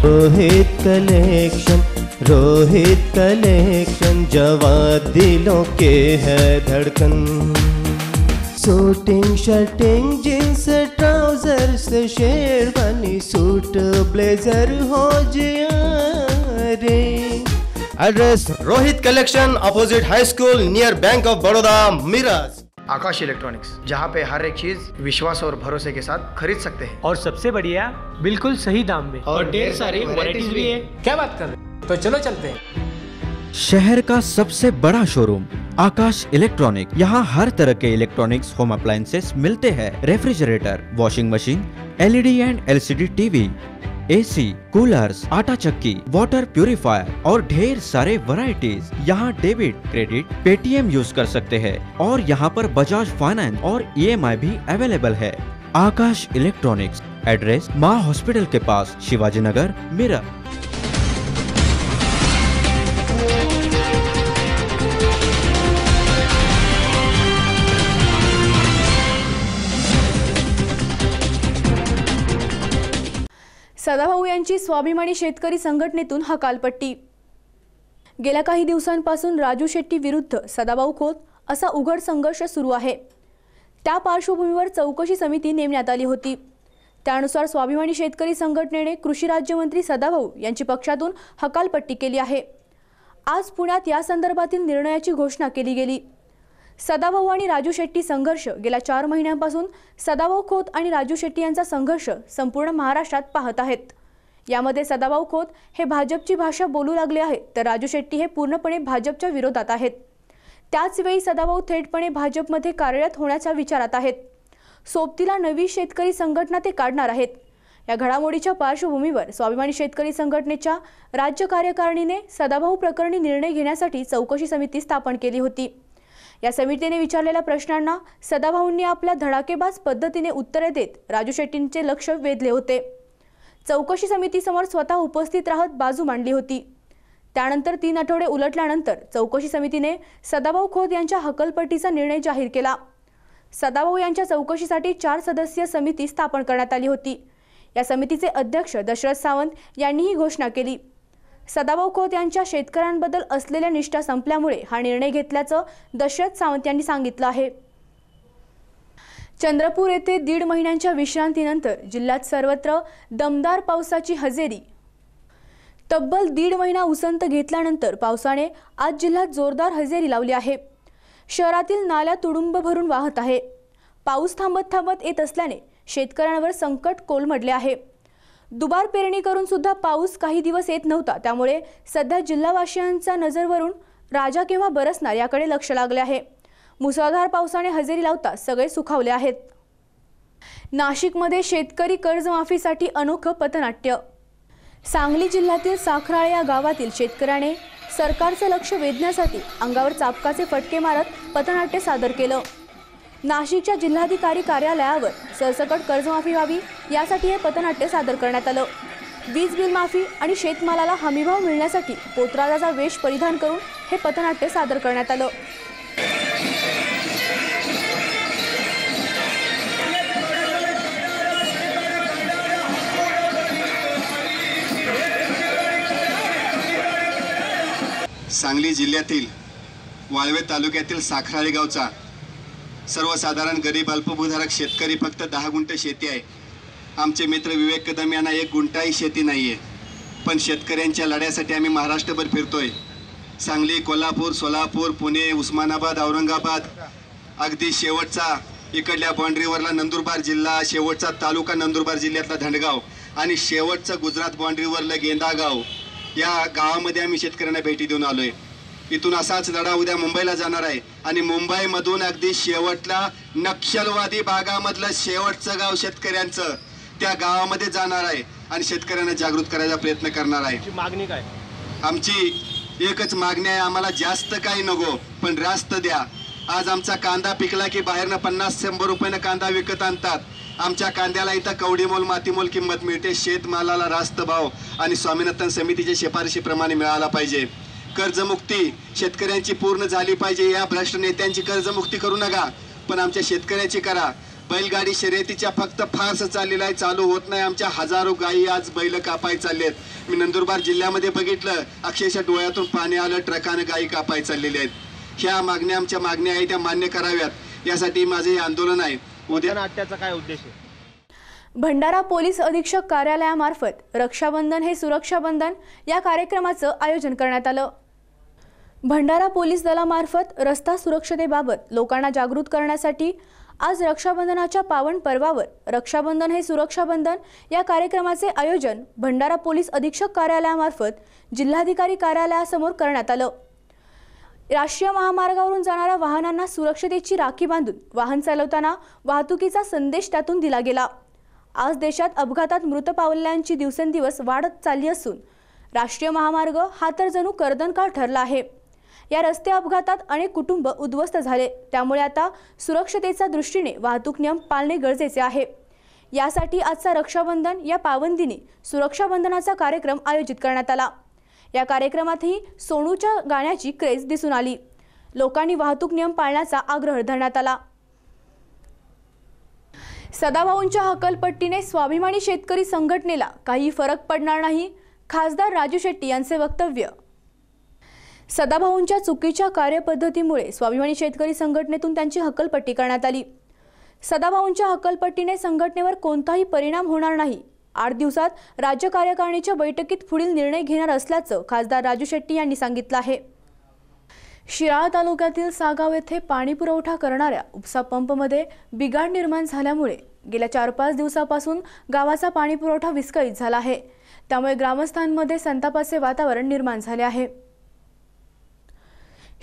रोहित कलेक्शन जवाब दिलों के है धड़कन. Suiting shirting jeans trousers sherwani suit blazer हो जिया रे. Address Rohit collection, opposite high school, near bank of Baroda, Miraj. Akash electronics, जहाँ पे हर एक चीज विश्वास और भरोसे के साथ खरीद सकते हैं, और सबसे बढ़िया बिल्कुल सही दाम में, और ढेर सारी वैरायटीज भी है. क्या बात कर रहे हैं, तो चलो चलते हैं. शहर का सबसे बड़ा शोरूम आकाश इलेक्ट्रॉनिक. यहाँ हर तरह के इलेक्ट्रॉनिक्स होम अप्लायंसेस मिलते हैं. Refrigerator, washing machine, LED and LCD TV, AC, coolers, आटा चक्की, वाटर प्यूरिफायर और ढेर सारे वैरायटीज. यहाँ डेबिट, क्रेडिट, पेटीएम यूज कर सकते हैं और यहाँ पर बजाज फाइनेंस और EMI भी अवेलेबल है. आकाश इलेक्ट्रॉनिक्स, एड्रेस माँ हॉस्पिटल के पास, शिवाजी नगर, मिरज. सदाभाऊ यांची स्वाभिमानी शेतकरी संघटनेतून हकालपट्टी. गेल्या काही दिवसांपासून राजू शेट्टी विरुद्ध सदाभाऊ खोत असा उघड संघर्ष सुरू आहे. त्या पार्श्वभूमीवर चौकशी समिती नेमण्यात आली होती. त्यानुसार स्वाभिमानी शेतकरी संघटनेने कृषी राज्यमंत्री सदाभाऊ यांची पक्षातून हकालपट्टी केली आहे. आज पुण्यात या संदर्भातील निर्णयाची घोषणा केली गेली. सदाभाऊ आणि राजू शेट्टी संघर्ष गेल्या 4 महिन्यांपासून सदाभाऊ खोत आणि राजू शेट्टी यांचा संघर्ष संपूर्ण महाराष्ट्रात पाहत आहेत. यामध्ये सदाभाऊ खोत हे भाजपची भाषा बोलू लागले आहेत, तर राजू शेट्टी हे पूर्णपणे भाजपच्या विरोधात आहेत. त्याचवेळी सदाभाऊ थेटपणे भाजपमध्ये कार्यरत होण्याच्या विचारात आहेत. सोबतीला नवी शेतकरी संघटना ते काढणार आहेत. या घडामोडीच्या पार्श्वभूमीवर स्वाभिमानी शेतकरी संघटनेच्या राज्य कार्यकारिणीने सदाभाऊ प्रकरणी निर्णय घेण्यासाठी चौकशी समिती स्थापन केली होती. या समितीने विचारलेल्या प्रश्नांना सदाभाऊंनी आपल्या धडाकेबाज पद्धतीने उत्तरे देत राजू शेट्टींचे लक्ष वेधले होते. चौकशी समितीसमोर स्वतः उपस्थित राहत बाजू मांडली होती. त्यानंतर 3 आठवडे उलटल्यानंतर चौकशी समितीने सदाभाऊ खोत यांच्या हकालपट्टीचा निर्णय जाहीर केला. सदाभाऊ यांच्या चौकशीसाठी 4 सदस्यीय समिती स्थापन करण्यात आली होती. या समितीचे अध्यक्ष दशरथ सावंत यांनी ही घोषणा केली. सदाभाऊ खोत यांच्या शेतकऱ्यांबद्दल असलेल्या निष्ठा संपल्यामुळे हा निर्णय घेतल्याचं दशरथ सावंत यांनी सांगितलं आहे. चंद्रपूर येथे 1.5 महिन्यांच्या विश्रांतीनंतर जिल्ह्यात सर्वत्र दमदार पावसाची हजेरी. तब्बल 1.5 महिना उसंत घेतल्यानंतर पावसाने आज जिल्ह्यात जोरदार हजेरी लावली आहे. शहरातील नाल्या तुडुंब भरून वाहत आहे. पाऊस थांबत थांबत येत असल्याने शेतकऱ्यांवर संकट कोलमडले आहे. दुबार पेरणी करून सुद्धा पाऊस काही दिवस येत नव्हता. त्यामुळे सध्या जिल्हावासियांच्या नजरवरून राजा केव्हा बरसणार याकडे लक्ष लागले आहे. मुसळधार पावसाने हजेरी लावता सगळे सुखावले आहेत. नाशिकमध्ये शेतकरी कर्जमाफीसाठी अनोखं पथनाट्य. सांगली जिल्ह्यातील साखराळे या गावातील शेतकऱ्याने सरकारचं लक्ष वेधण्यासाठी अंगावर चापकाचे फटके मारत पथनाट्य सादर केलं. नाशिकच्या जिल्हाधिकारी कार्यालयावर सरसकट कर्जमाफी व्हावी यासाठी हे पथनाट्य सादर करण्यात आलं. वीज बिल माफी आणि शेतमालाला हमीभाव मिळण्यासाठी पोतराजाचा वेश परिधान करून हे पथनाट्य सादर करण्यात आलं. सांगली जिल्ह्यातील वाळवे तालुक्यातील साखराळे गावचा सर्वसाधारण गरीब अल्पभूधारक शेतकरी फक्त 10 गुंठे शेती आहे. आमचे मित्र विवेक कदम यांना 1 गुंठाही शेती नाही आहे, पण शेतकऱ्यांच्या लढ्यासाठी आम्ही महाराष्ट्रभर फिरतोय. सांगली, कोल्हापूर, सोलापूर, पुणे, उस्मानाबाद, औरंगाबाद, अगदी शेवटचा इकडल्या बाँड्रीवरला नंदुरबार जिल्हा, शेवटचा तालुका नंदुरबार जिल्ह्यातला धंडगाव आणि शेवटचं गुजरात बाँड्रीवरलं गेंदा गाव, या गावामध्ये आम्ही शेतकऱ्यांना भेटी देऊन आलोय. इथून असाच लढा उद्या मुंबईला जाणार आहे आणि मुंबईमधून अगदी शेवटला नक्षलवादी भागामधलं शेवटचं गाव शेतकऱ्यांचं, त्या गावामध्ये जाणार आहे आणि शेतकऱ्यांना जागृत करायचा प्रयत्न करणार आहे. मागणी काय? आमची एकच मागणी आहे, आम्हाला जास्त काही नको पण रास्त द्या. आज आमचा कांदा पिकला की बाहेरनं 50-100 रुपयानं कांदा विकत आणतात. आमच्या कांद्याला इथं कवडीमोल मातीमोल किंमत मिळते. शेतमालाला रास्त भाव आणि स्वामीनाथन समितीच्या शिफारशीप्रमाणे मिळाला पाहिजे. कर्जमुक्ती शेतकऱ्यांची पूर्ण झाली पाहिजे. या भ्रष्ट नेत्यांची कर्जमुक्ती करू नका, पण आमच्या शेतकऱ्याची करा. बैलगाडी शर्यतीच्या फक्त फार्स चाललेला आहे, चालू होत नाही. आमच्या हजारो गायी आज बैल कापाय चाललेत. मी नंदुरबार जिल्ह्यामध्ये बघितलं, अक्षरशः डोळ्यातून पाणी आलं, ट्रकानं गायी कापाय चाललेले आहेत. ह्या मागण्या आमच्या मागण्या आहेत, त्या मान्य कराव्यात. यासाठी माझे हे आंदोलन आहे. उद्या नाट्याचा काय उद्देश आहे? भंडारा पोलीस अधीक्षक कार्यालयामार्फत रक्षाबंधन हे सुरक्षाबंधन या कार्यक्रमाचं आयोजन करण्यात आलं. भंडारा पोलीस दलामार्फत रस्ता सुरक्षतेबाबत लोकांना जागृत करण्यासाठी आज रक्षाबंधनाच्या पावन पर्वावर रक्षाबंधन हे सुरक्षाबंधन या कार्यक्रमाचे आयोजन भंडारा पोलीस अधीक्षक कार्यालयामार्फत जिल्हाधिकारी कार्यालयासमोर करण्यात आलं. राष्ट्रीय महामार्गावरून जाणाऱ्या वाहनांना सुरक्षतेची राखी बांधून वाहन चालवताना वाहतुकीचा संदेश त्यातून दिला गेला. आज देशात अपघातात मृत पावलेल्यांची दिवसेंदिवस वाढत चालली असून राष्ट्रीय महामार्ग हा तर जणू कर्दनकाळ ठरला आहे. या रस्ते अपघातात अनेक कुटुंब उद्ध्वस्त झाले. त्यामुळे आता सुरक्षतेच्या दृष्टीने वाहतूक नियम पाळणे गरजेचे आहे. यासाठी आजचा रक्षाबंधन या पावनदिनी सुरक्षा बंधनाचा कार्यक्रम आयोजित करण्यात आला. या कार्यक्रमातही सोनूच्या गाण्याची क्रेज दिसून आली. लोकांनी वाहतूक नियम पाळण्याचा आग्रह धरण्यात आला. सदाभाऊंच्या हकलपट्टीने स्वाभिमानी शेतकरी संघटनेला काही फरक पडणार नाही, खासदार राजू शेट्टी यांचे वक्तव्य. सदाभाऊंच्या चुकीच्या कार्यपद्धतीमुळे स्वाभिमानी शेतकरी संघटनेतून त्यांची हकलपट्टी करण्यात आली. सदाभाऊंच्या हकलपट्टीने संघटनेवर कोणताही परिणाम होणार नाही. 8 दिवसात राज्य कार्यकारिणीच्या बैठकीत पुढील निर्णय घेणार असल्याचं खासदार राजू शेट्टी यांनी सांगितलं आहे. शिराळा तालुक्यातील सागाव येथे पाणी पुरवठा करणाऱ्या उपसा पंपमध्ये बिघाड निर्माण झाल्यामुळे गेल्या 4-5 दिवसापासून गावाचा पाणी पुरवठा विस्कळीत झाला आहे. त्यामुळे ग्रामस्थांमध्ये संतापाचे वातावरण निर्माण झाले आहे.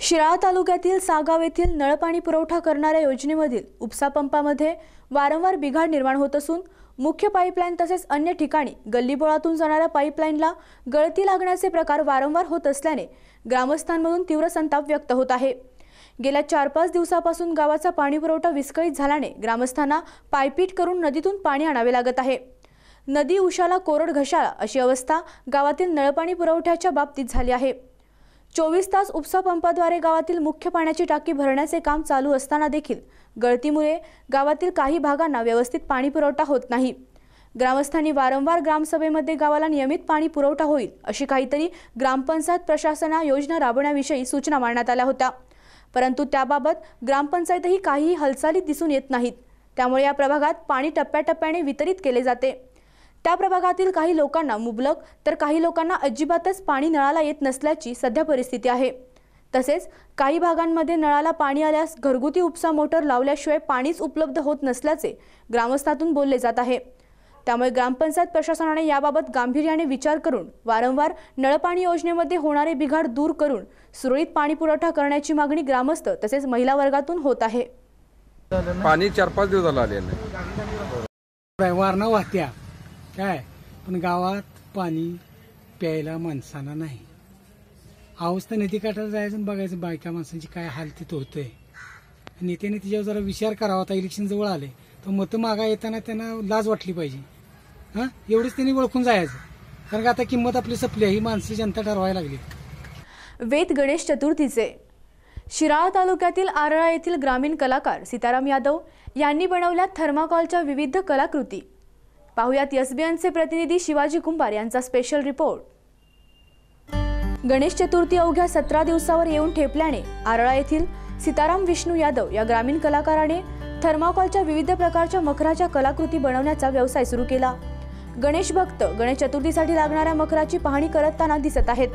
शिराळा तालुक्यातील सागाव येथील नळपाणी पुरवठा करणाऱ्या योजनेमधील उपसा पंपामध्ये वारंवार बिघाड निर्माण होत असून मुख्य पाईपलाईन तसेच अन्य ठिकाणी गल्लीबोळातून जाणाऱ्या पाईपलाईनला गळती लागण्याचे प्रकार वारंवार होत असल्याने ग्रामस्थांमधून तीव्र संताप व्यक्त होत आहे. गेल्या 4-5 दिवसापासून गावाचा पाणी पुरवठा विस्कळीत झाल्याने ग्रामस्थांना पायपीट करून नदीतून पाणी आणावे लागत आहे. नदी उशाला कोरड घशाळा अशी अवस्था गावातील नळपाणी पुरवठ्याच्या बाबतीत झाली आहे. 24 तास उपसा पंपाद्वारे गावातील मुख्य पाण्याची टाकी भरण्याचे काम चालू असताना देखील गळतीमुळे गावातील काही भागांना व्यवस्थित पाणी पुरवठा होत नाही. ग्रामस्थांनी वारंवार ग्रामसभेमध्ये गावाला नियमित पाणी पुरवठा होईल अशी काहीतरी ग्रामपंचायत प्रशासना योजना राबवण्याविषयी सूचना मांडण्यात आल्या होत्या, परंतु त्याबाबत ग्रामपंचायतही काहीही हालचाली दिसून येत नाहीत. त्यामुळे या प्रभागात पाणी टप्प्याटप्प्याने वितरित केले जाते. त्या प्रभागातील काही लोकांना मुबलक तर काही लोकांना अजिबातच पाणी नळाला येत नसल्याची सध्या परिस्थिती आहे. तसेच काही भागांमध्ये नळाला पाणी आल्यास घरगुती उपसा मोटर लावल्याशिवाय पाणीच उपलब्ध होत नसल्याचे ग्रामस्थातून बोलले जात आहे. त्यामुळे ग्रामपंचायत प्रशासनाने याबाबत गांभीर्याने विचार करून वारंवार नळपाणी योजनेमध्ये होणारे बिघाड दूर करून सुरळीत पाणी पुरवठा करण्याची मागणी ग्रामस्थ तसेच महिला वर्गातून होत आहे. पाणी 4-5 दिवस झालं आले नाही. वारणा वाहत्या काय, पण गावात पाणी प्यायला माणसांना नाही. अवस्था नदीकाठाला जायचं आणि बघायचं बायका माणसांची काय हाल तिथं होतंय. नेत्याने तिच्यावर जरा विचार करावा. आता इलेक्शन जवळ आले तर मतं मागा येताना त्यांना लाज वाटली पाहिजे. हां, एवढंच त्यांनी ओळखून जायचं, कारण का आता किंमत आपली संपली ही माणसं जनता ठरवायला लागली. वेद गणेश चतुर्थीचे शिराळा तालुक्यातील आरळा येथील ग्रामीण कलाकार सीताराम यादव यांनी बनवल्या थर्माकॉलच्या विविध कलाकृती. पाहुयात एसबीएनचे प्रतिनिधी शिवाजी कुंभार यांचा स्पेशल रिपोर्ट. गणेश चतुर्थी अवघ्या 17 दिवसावर येऊन ठेपल्याने आरळा येथील सीताराम विष्णू यादव या ग्रामीण कलाकाराने थर्माकोलच्या विविध प्रकारच्या मखराच्या कलाकृती बनवण्याचा व्यवसाय सुरू केला। गणेश भक्त गणेश चतुर्थीसाठी लागणाऱ्या मखराची पाहणी करताना दिसत आहेत।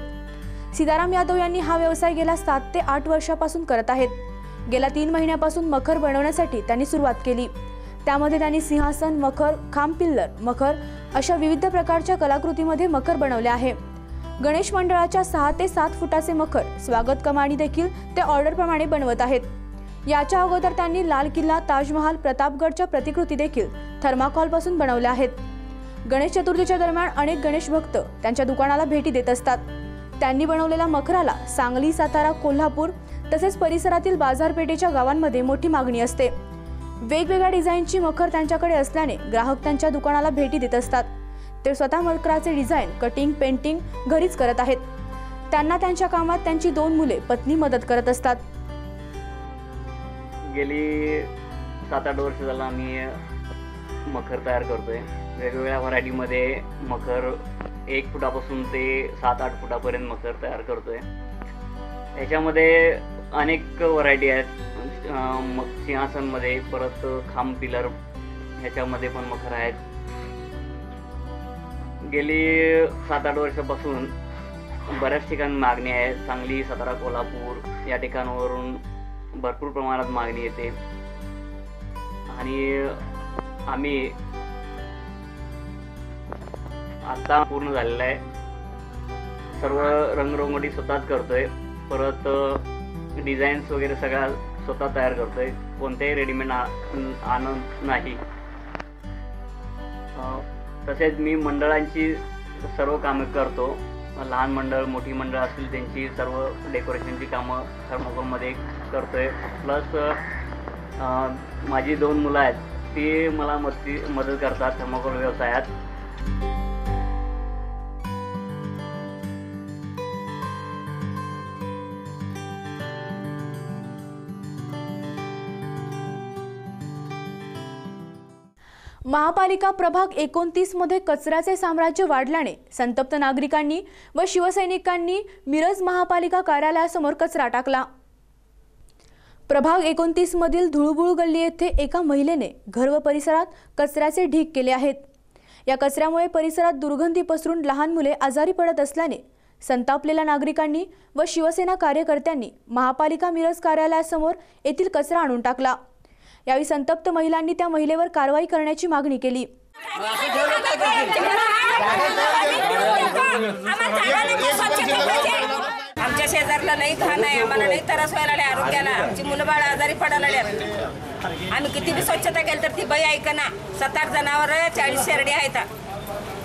सीताराम यादव यांनी हा व्यवसाय गेल्या 7 ते 8 वर्षापासून करत आहेत। गेल्या 3 महिन्यापासून मखर बनवण्यासाठी त्यांनी सुरुवात केली। त्यामध्ये त्यांनी सिंहासन मखर, खांब पिल्लर मखर अशा विविध प्रकारच्या कलाकृतीमध्ये मखर बनवले आहे। गणेश मंडळाच्या 6 ते 7 फुटाचे मखर स्वागत कमानी देखील ते ऑर्डर प्रमाणे बनवत आहेत। याच्या अगोदर त्यांनी लाल किल्ला, ताजमहाल, प्रतापगडच्या प्रतिकृती देखील थर्माकोल पासून बनवल्या आहेत। गणेश चतुर्थीच्या दरम्यान अनेक गणेश भक्त त्यांच्या दुकानाला भेटी देत असतात। त्यांनी बनवलेल्या मखराला सांगली, सातारा, कोल्हापूर तसेच परिसरातील बाजारपेठेच्या गावांमध्ये मोठी मागणी असते। वेगवेगळ्या डिझाईनची मखर त्यांच्याकडे असल्याने ग्राहक त्यांच्या दुकानाला भेटी देत असतात। ते स्वतः मखराचे डिझाईन, कटिंग, पेंटिंग घरीच करत आहेत। त्यांना त्यांच्या कामात त्यांची 2 मुले, पत्नी मदत करत असतात। गेली 7-8 वर्ष झालं आम्ही मखर तयार करतोय। वेगवेगळ्या व्हरायटीमध्ये मखर 1 फुटापासून ते 7-8 फुटापर्यंत मखर तयार करतोय। याच्यामध्ये अनेक व्हरायटी आहेत। सिंहासनमध्ये, परत खांब पिलर ह्याच्यामध्ये पण मखर आहेत। गेली 7-8 वर्षापासून बऱ्याच ठिकाणी मागणी आहे। सांगली, सातारा, कोल्हापूर या ठिकाणावरून भरपूर प्रमाणात मागणी येते आणि आम्ही आता पूर्ण झालेला आहे। सर्व रंगरंगोटी स्वतःच करतोय, परत डिझाईन्स वगैरे सगळ्या स्वतः तयार करतोय, कोणतेही रेडीमेड आणत नाही। तसेच मी मंडळांची सर्व कामे करतो। लहान मंडळ, मोठी मंडळ असतील त्यांची सर्व डेकोरेशनची कामं थर्माकोलमध्ये करतोय। प्लस माझी 2 मुलं आहेत, ती मला मदत करतात थर्माकोल व्यवसायात। महापालिका प्रभाग 29 मध्ये कचऱ्याचे साम्राज्य वाढल्याने संतप्त नागरिकांनी व शिवसैनिकांनी मिरज महापालिका कार्यालयासमोर कचरा टाकला। प्रभाग 29 मधील धुळबुळ गल्ली येथे एका महिलेने घर व परिसरात कचऱ्याचे ढीग केले आहेत। या कचऱ्यामुळे परिसरात दुर्गंधी पसरून लहान मुले आजारी पडत असल्याने संतापलेल्या नागरिकांनी व शिवसेना कार्यकर्त्यांनी महापालिका मिरज कार्यालयासमोर येथील कचरा आणून टाकला। यावेळी संतप्त महिलांनी त्या महिलेवर कारवाई करण्याची मागणी केली। आमच्या शेजारला लई घाण आहे, आम्हाला लई त्रास व्हायला लागले आरोग्याला, आमची मुलं बाळ आजारी पडायला लागले। आम्ही किती बी स्वच्छता केली तर ती बाई ऐकना। 7-8 जनावर, 40 शेरडी आहेत।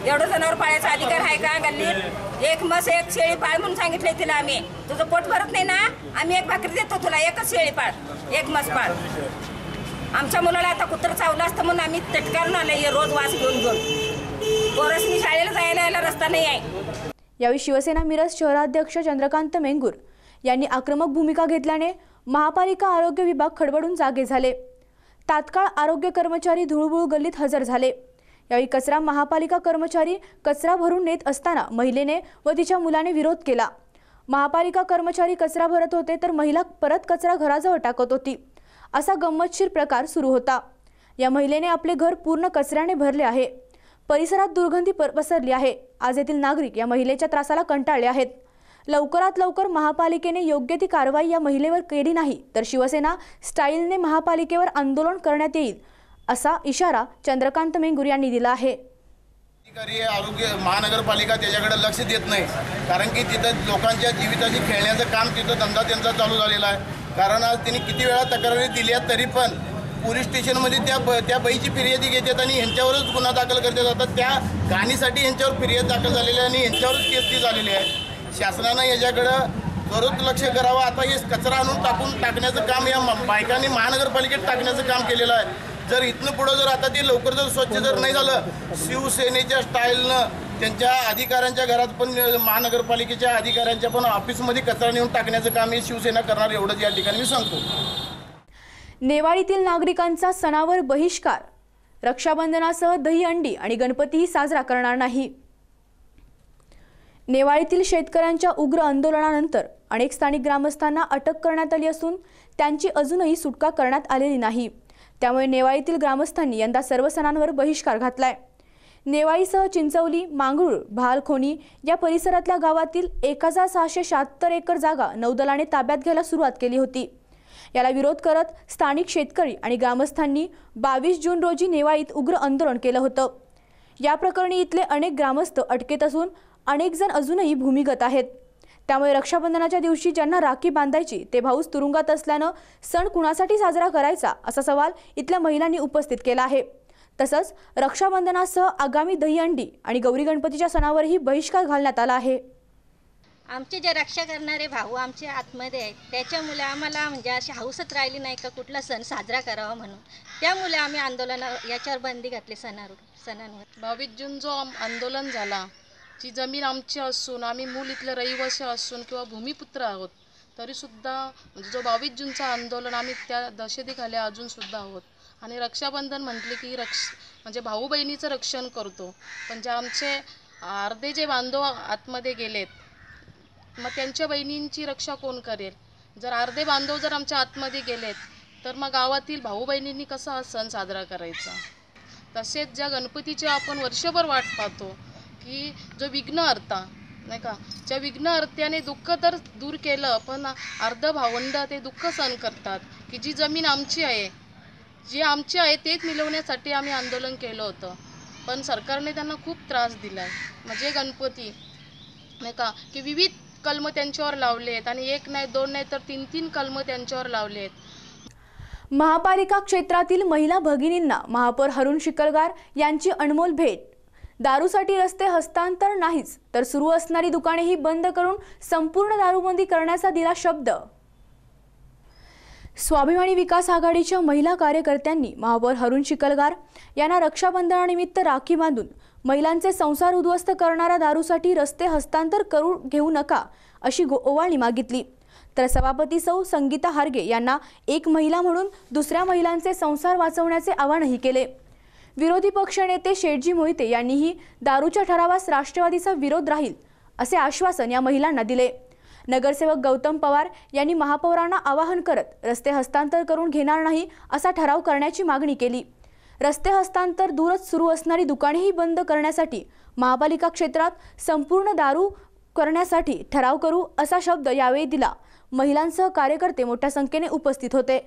एवढं जनावर पाळायचा अधिकार आहे का गल्लीत? 1 म्हस 1 शेळी पाळ म्हणून सांगितलंय तिला आम्ही। तुझं पोट भरत नाही ना, आम्ही 1 भाकरी देतो तुला, 1च शेळी पाळ, 1 म्हस पाळ। आमच्या मुलाला आता कुत्र चावलं असतं म्हणून आम्ही तटकारून आलोय रोज वास घेऊन। पोरसनी शाळेला जायला रस्ता नाही आहे। यावेळी शिवसेना मिरज शहराध्यक्ष चंद्रकांत मेंगूर यांनी आक्रमक भूमिका घेतल्याने महापालिका आरोग्य विभाग खडबडून जागे झाले। तात्काळ आरोग्य कर्मचारी धुळबुळ गल्लीत हजर झाले। यावेळी कचरा महापालिका कर्मचारी कचरा भरून नेत असताना महिलेने व तिच्या मुलाने विरोध केला। महापालिका कर्मचारी कचरा भरत होते तर महिला परत कचरा घराजवळ टाकत होती। असा गंमतशीर प्रकार सुरू होता। या महिलेने आपले घर पूर्ण कचऱ्याने भरले आहे। परिसरात दुर्गंधी पसरली आहे। आज येथील नागरिक या महिलेच्या त्रासाला कंटाळले आहेत। लवकरात लवकर महापालिकेने योग्य ती कारवाई या महिलेवर केली नाही तर शिवसेना स्टाईलने महापालिकेवर आंदोलन करण्यात येईल असा इशारा चंद्रकांत मेंगूर यांनी दिला आहे। अधिकारी आरोग्य महानगरपालिका त्याच्याकडे लक्ष देत नाही, कारण की तिथं लोकांच्या जीविताची खेळण्याचं काम तिथं धंदा त्यांचा चालू झालेला आहे। कारण आज त्यांनी किती वेळा तक्रारी दिल्या तरी पण पोलीस स्टेशनमध्ये त्या बाईची फिर्यादी घेतात आणि ह्यांच्यावरच गुन्हा दाखल करतात। आता त्या घाणीसाठी ह्यांच्यावर फिर्याद दाखल झालेली आहे आणि ह्यांच्यावरच केस ती झालेली आहे। शासनानं याच्याकडं त्वरित लक्ष करावं। आता हे कचरा आणून टाकण्याचं काम या बायकांनी महानगरपालिकेत टाकण्याचं काम केलेलं आहे। जर इथनं पुढं जर आता ते लवकर जर स्वच्छ जर नाही झालं, शिवसेनेच्या स्टाईलनं त्यांच्या अधिकाऱ्यांच्या घरात पण महानगरपालिकेच्या अधिकाऱ्यांच्या पण ऑफिसमध्ये कचरा नेऊन टाकण्याचं काम हे शिवसेना करणार, एवढंच या ठिकाणी मी सांगतो। नेवाळीतील नागरिकांचा सणावर बहिष्कार। रक्षाबंधनासह दहीहंडी आणि गणपतीही साजरा करणार नाही। नेवाळीतील शेतकऱ्यांच्या उग्र आंदोलनानंतर अनेक स्थानिक ग्रामस्थांना अटक करण्यात आली असून त्यांची अजूनही सुटका करण्यात आलेली नाही। त्यामुळे नेवाळीतील ग्रामस्थांनी यंदा सर्व सणांवर बहिष्कार घातलाय। नेवाळीसह चिंचवली, मांगरूळ, भालखोनी या परिसरातल्या गावातील 1676 एकर जागा नौदलाने ताब्यात घ्यायला सुरुवात केली होती। याला विरोध करत स्थानिक शेतकरी आणि ग्रामस्थांनी 22 जून रोजी नेवाळीत उग्र आंदोलन केलं होतं। या प्रकरणी इथले अनेक ग्रामस्थ अटकेत असून अनेक जण अजूनही भूमिगत आहेत। त्यामुळे रक्षाबंधनाच्या दिवशी ज्यांना राखी बांधायची ते भाऊच तुरुंगात असल्यानं सण कुणासाठी साजरा करायचा असा सवाल इथल्या महिलांनी उपस्थित केला आहे। तसंच रक्षाबंधनासह आगामी दहीहंडी आणि गौरी गणपतीच्या सणावरही बहिष्कार घालण्यात आला आहे। आमचे जे रक्षा करणारे भाऊ आमचे आतमध्ये आहेत, त्याच्यामुळे आम्हाला म्हणजे अशी हौसच राहिली नाही का कुठला सण साजरा करावा म्हणून। त्यामुळे आम्ही आंदोलन याच्यावर बंदी घातली सणांवर। 22 जून जो आंदोलन झाला, जी जमीन आमची असून आम्ही मूल इथले रहिवासी असून किंवा भूमिपुत्र आहोत, तरीसुद्धा म्हणजे जो 22 जूनचं आंदोलन आम्ही त्या दशेखाली अजूनसुद्धा आहोत। आणि रक्षाबंधन म्हटले की म्हणजे भाऊ बहिणीचं रक्षण करतो, पण जे आमचे अर्धे जे बांधव आतमध्ये गेलेत, मग त्यांच्या बहिणींची रक्षा कोण करेल? जर अर्धे बांधव जर आमच्या आतमध्ये गेलेत तर मग गावातील भाऊ बहिणींनी कसा हा सण साजरा करायचा? तसेच ज्या गणपतीची आपण वर्षभर वाट पाहतो की जो विघ्नहर्ता नाही का, ज्या विघ्नहर्त्याने दुःख तर दूर केलं, पण अर्ध भावंड ते दुःख सहन करतात की जी जमीन आमची आहे, जी आमची आहे तेच मिळवण्यासाठी आम्ही आंदोलन केलं होतं, पण सरकारने त्यांना खूप त्रास दिला आहे। म्हणजे गणपती नाही का की विविध कलम त्यांच्यावर लावले आहेत आणि एक नाही दोन नाही तर 3-3 कलम त्यांच्यावर लावले आहेत। महापालिका क्षेत्रातील महिला भगिनींना महापौर हरुण शिकलगार यांची अनमोल भेट। दारूसाठी रस्ते हस्तांतर नाहीच तर सुरू असणारी दुकानेही बंद करून संपूर्ण दारूबंदी करण्याचा दिला शब्द। स्वाभिमानी विकास आघाडीच्या महिला कार्यकर्त्यांनी महापौर हरुण शिकलगार यांना रक्षाबंधनानिमित्त राखी बांधून महिलांचे संसार उद्ध्वस्त करणाऱ्या दारूसाठी रस्ते हस्तांतर करून घेऊ नका अशी ओवाळणी मागितली। तर सभापती सौ संगीता हार्गे यांना एक महिला म्हणून दुसऱ्या महिलांचे संसार वाचवण्याचे आवाहनही केले। विरोधी पक्षनेते शेठजी मोहिते यांनीही दारूच्या ठरावास राष्ट्रवादीचा विरोध राहील असे आश्वासन या महिलांना दिले। नगरसेवक गौतम पवार यांनी महापौरांना आवाहन करत रस्ते हस्तांतर करून घेणार नाही असा ठराव करण्याची मागणी केली। रस्ते हस्तांतर दूरच सुरू असणारी दुकानेही बंद करण्यासाठी महापालिका क्षेत्रात संपूर्ण दारू करण्यासाठी ठराव करू असा शब्द यावेळी दिला। महिलांसह कार्यकर्ते मोठ्या संख्येने उपस्थित होते।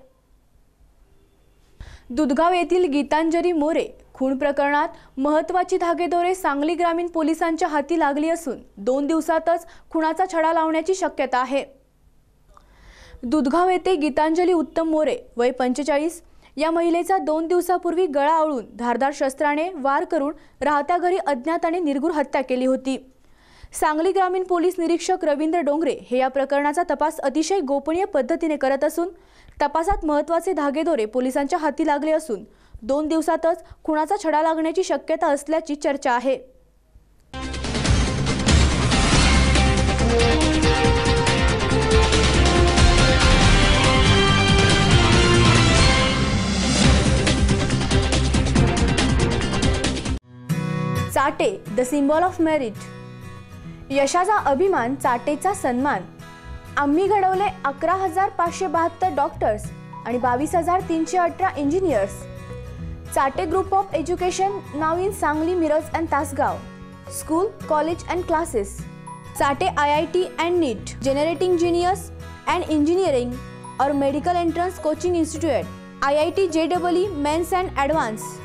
दुधगाव येथील गीतांजली मोरे खून प्रकरणात महत्त्वाची धागेदोरे सांगली ग्रामीण पोलिसांच्या हाती लागली असून 2 दिवसातच खुनाचा छडा लावण्याची शक्यता आहे। दुधगाव येथे गीतांजली उत्तम मोरे वय 45 या महिलेचा 2 दिवसापूर्वी गळा आवळून धारदार शस्त्राने वार करून राहत्या घरी अज्ञाताने निर्घृण हत्या केली होती। सांगली ग्रामीण पोलीस निरीक्षक रवींद्र डोंगरे हे या प्रकरणाचा तपास अतिशय गोपनीय पद्धतीने करत असून तपासात महत्त्वाचे धागेदोरे पोलिसांच्या हाती लागले असून 2 दिवसातच खुनाचा छडा लागण्याची शक्यता असल्याची चर्चा आहे। Chate the symbol of merit. यशाचा अभिमान, चाटेचा सन्मान। आम्ही घडवले 11,572 डॉक्टर्स आणि 22,318 engineers. Chate group of education नाव in Sangli, Miraj and Tasgaon. School, college and classes. Chate IIT and NEET, generating genius and engineering or medical entrance coaching institute। IIT JEE Mains and Advanced,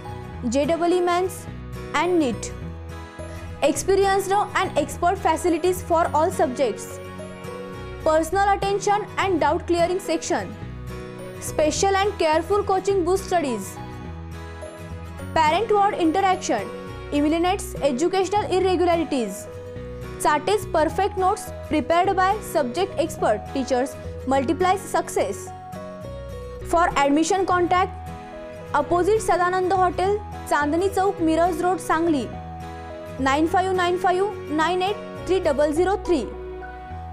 JEE Mains and NEET। Experienced and expert facilities for all subjects। Personal attention and doubt clearing section। Special and careful coaching boost studies। Parent ward interaction eliminates educational irregularities। Chate's perfect notes prepared by subject expert teachers multiplies success। For admission contact opposite Sadanand Hotel, Chandni Chowk, Miraj Road, Sangli। 9595983003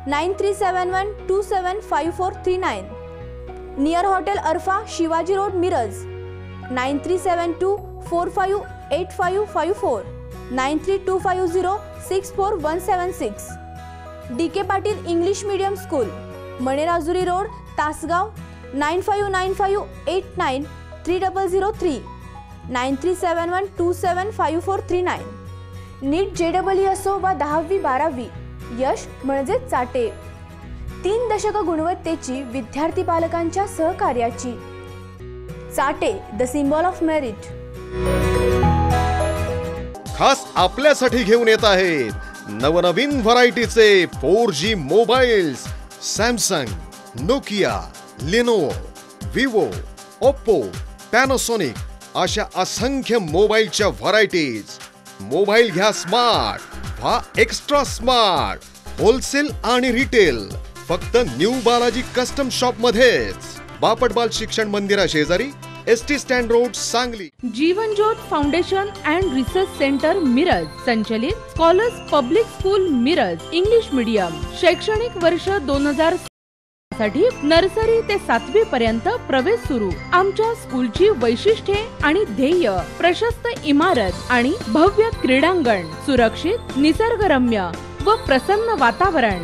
9371275439। Near Hotel Arfa, Shivaji Road, Miraj। 9372458554 9325064176। DK Patil English Medium School, Manerajuri Road, Tasgaon। 959589 3003 9371275439. NEET JEE असो वा 10वी-12वी, यश म्हणजे चाटे. 3 दशक गुणवत्तेची विद्यार्थी पालकांच्या सहकार्याची. Chate, the symbol of merit. खास आपल्यासाठी घेऊन येत आहेत नवनवीन व्हरायटीचे 4G mobiles. Samsung, Nokia, Lenovo, Vivo, Oppo, Panasonic अशा असंख्य मोबाईलच्या व्हरायटीज. मोबाईल घ्या स्मार्ट, व्हा एक्स्ट्रा स्मार्ट. होलसेल आणि रिटेल फक्त न्यू बालाजी कस्टम शॉप मध्येच. बापटबाल शिक्षण मंदिरा शेजारी, ST stand road, Sangli. Jeevan Jyot foundation and research centre Miraj संचलित scholars public school Miraj English medium. शैक्षणिक वर्ष 2000 साठी नर्सरी ते 7वी पर्यंत प्रवेश सुरू. आमच्या स्कूलची वैशिष्ट्ये आणि ध्येय: प्रशस्त इमारत आणि भव्य क्रीडांगण, सुरक्षित, निसर्गरम्य व प्रसन्न वातावरण,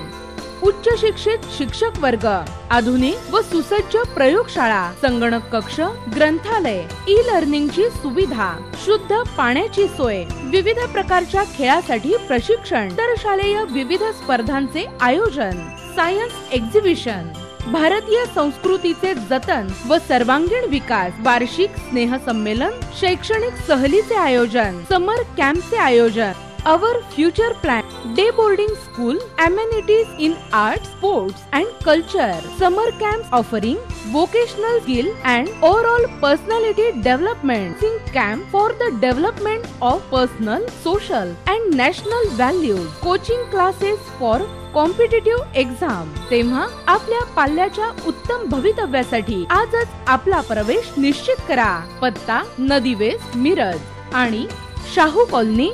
उच्च शिक्षित शिक्षक वर्ग, आधुनिक व सुसज्ज प्रयोगशाळा, संगणक कक्ष, ग्रंथालय, ई-लर्निंगची सुविधा, शुद्ध पाण्याची सोय, विविध प्रकारच्या खेळासाठी प्रशिक्षण, आंतरशालेय विविध स्पर्धांचे आयोजन, सायन्स एक्झिबिशन, भारतीय संस्कृतीचे जतन व सर्वांगीण विकास, वार्षिक स्नेहसंमेलन, शैक्षणिक सहलीचे आयोजन, समर कॅम्पचे आयोजन, Our future plan, day boarding school, amenities in arts, sports and culture, summer camps offering vocational skill and overall personality development, camp for the development of personal, social and national values, coaching classes for competitive exam. तेव्हा आपल्या पाल्याच्या उत्तम भवितव्यासाठी आजच आपला प्रवेश निश्चित करा. पत्ता: नदी वेस्ट, मिरज आणि शाहू कॉलनी,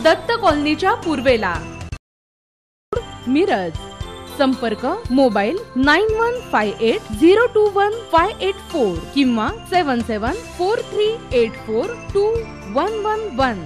दत्त कॉलनीच्या पूर्वेला, मिरज. संपर्क: मोबाईल 9158021584 किंवा 7743842111.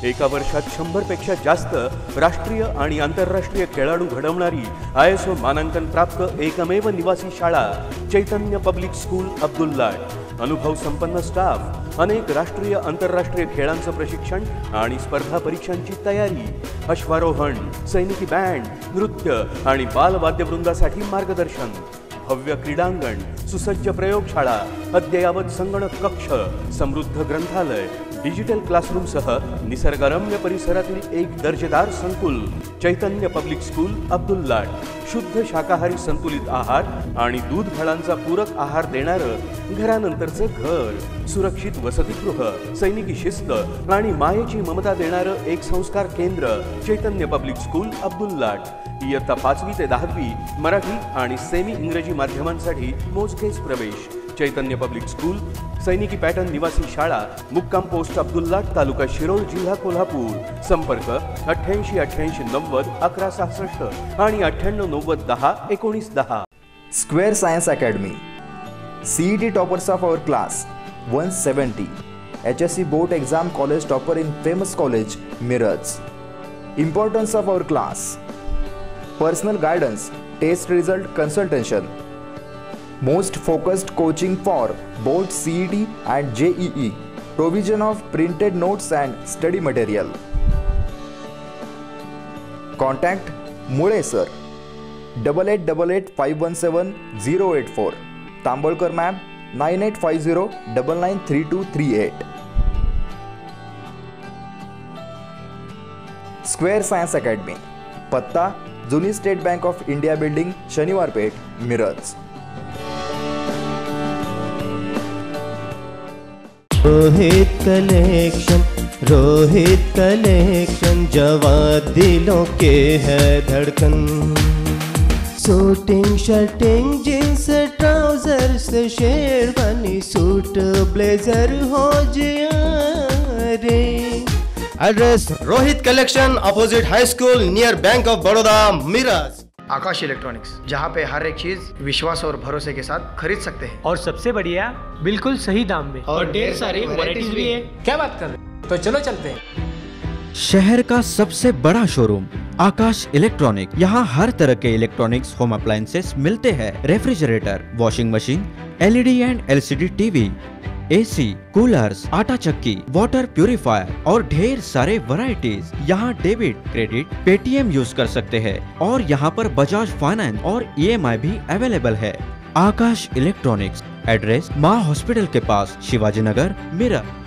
एका वर्षात 100 पेक्षा जास्त राष्ट्रीय आणि आंतरराष्ट्रीय खेळाडू घडवणारी ISO मानांकन प्राप्त एकमेव निवासी शाळा चैतन्य पब्लिक स्कूल अब्दुल्लाट. अनुभव संपन्न स्टाफ, अनेक राष्ट्रीय आंतरराष्ट्रीय खेळांचं प्रशिक्षण आणि स्पर्धा परीक्षांची तयारी, अश्वारोहण, सैनिकी बँड, नृत्य आणि बालवाद्यवृंदासाठी मार्गदर्शन, भव्य क्रीडांगण, सुसज्ज प्रयोगशाळा, अद्ययावत संगणक कक्ष, समृद्ध ग्रंथालय, डिजिटल क्लासरूमसह निसर्गरम्य परिसरातील एक दर्जेदार संकुल. चैतन्य पब्लिक स्कूल अब्दुल्लाट. शुद्ध शाकाहारी संतुलित आहार आणि दूध फळांचा पूरक आहार देणारं घरानंतरचं घर, सुरक्षित वसतिगृह, सैनिकी शिस्त आणि मायेची ममता देणारं एक संस्कार केंद्र. चैतन्य पब्लिक स्कूल अब्दुल्लाट. इयत्ता 5वी ते 10वी मराठी आणि सेमी इंग्रजी माध्यमांसाठी मोजकेच प्रवेश. चैतन्य पब्लिक स्कूल, सैनिकी पॅटर्न निवासी शाळा, मुक्काम पोस्ट अब्दुल्लाट, तालुका शिरोळ, जिल्हा कोल्हापूर. संपर्क: 88 88 90 1166 आणि 98 90 10 19 10. Square Science Academy. CET toppers of our class 170. HSC board exam college topper in famous college Miraj. Importance of our class: personal guidance, test result consultation, most focused coaching for both CET and JEE, provision of printed notes and study material. Contact Mule sir 8888517084, Tambolkar ma'am 9850993238. Square Science Academy. पत्ता: जुनी state bank of India building, शनिवार पेठ, मिरज. रोहित कलेक्शन जवाब दिलों के है धड़कन. Suiting shirting jeans trousers sherwani suit blazer हो जिया रे. Address: Rohit collection, opposite high school, near bank of Baroda, Miraj. Akash electronics, जहाँ पे हर एक चीज विश्वास और भरोसे के साथ खरीद सकते हैं. और सबसे बढ़िया, बिल्कुल सही दाम में और ढेर सारी वैरायटीज भी है. क्या बात कर रहे हैं? तो चलो चलते हैं. शहर का सबसे बड़ा शोरूम आकाश इलेक्ट्रॉनिक, यहाँ हर तरह के इलेक्ट्रॉनिक्स होम अप्लायंसेस मिलते हैं। Refrigerator, washing machine, LED and LCD TV, AC, coolers, आटा चक्की, वाटर प्यूरिफायर और ढेर सारे वैरायटीज। यहाँ डेबिट, क्रेडिट, पेटीएम यूज कर सकते हैं और यहाँ पर बजाज फाइनेंस और ईएमआई भी अवेलेबल है। आकाश इलेक्ट्रॉनिक्स, एड्रेस माँ हॉस्पिटल के पास, शिवाजी नगर, मीरठ।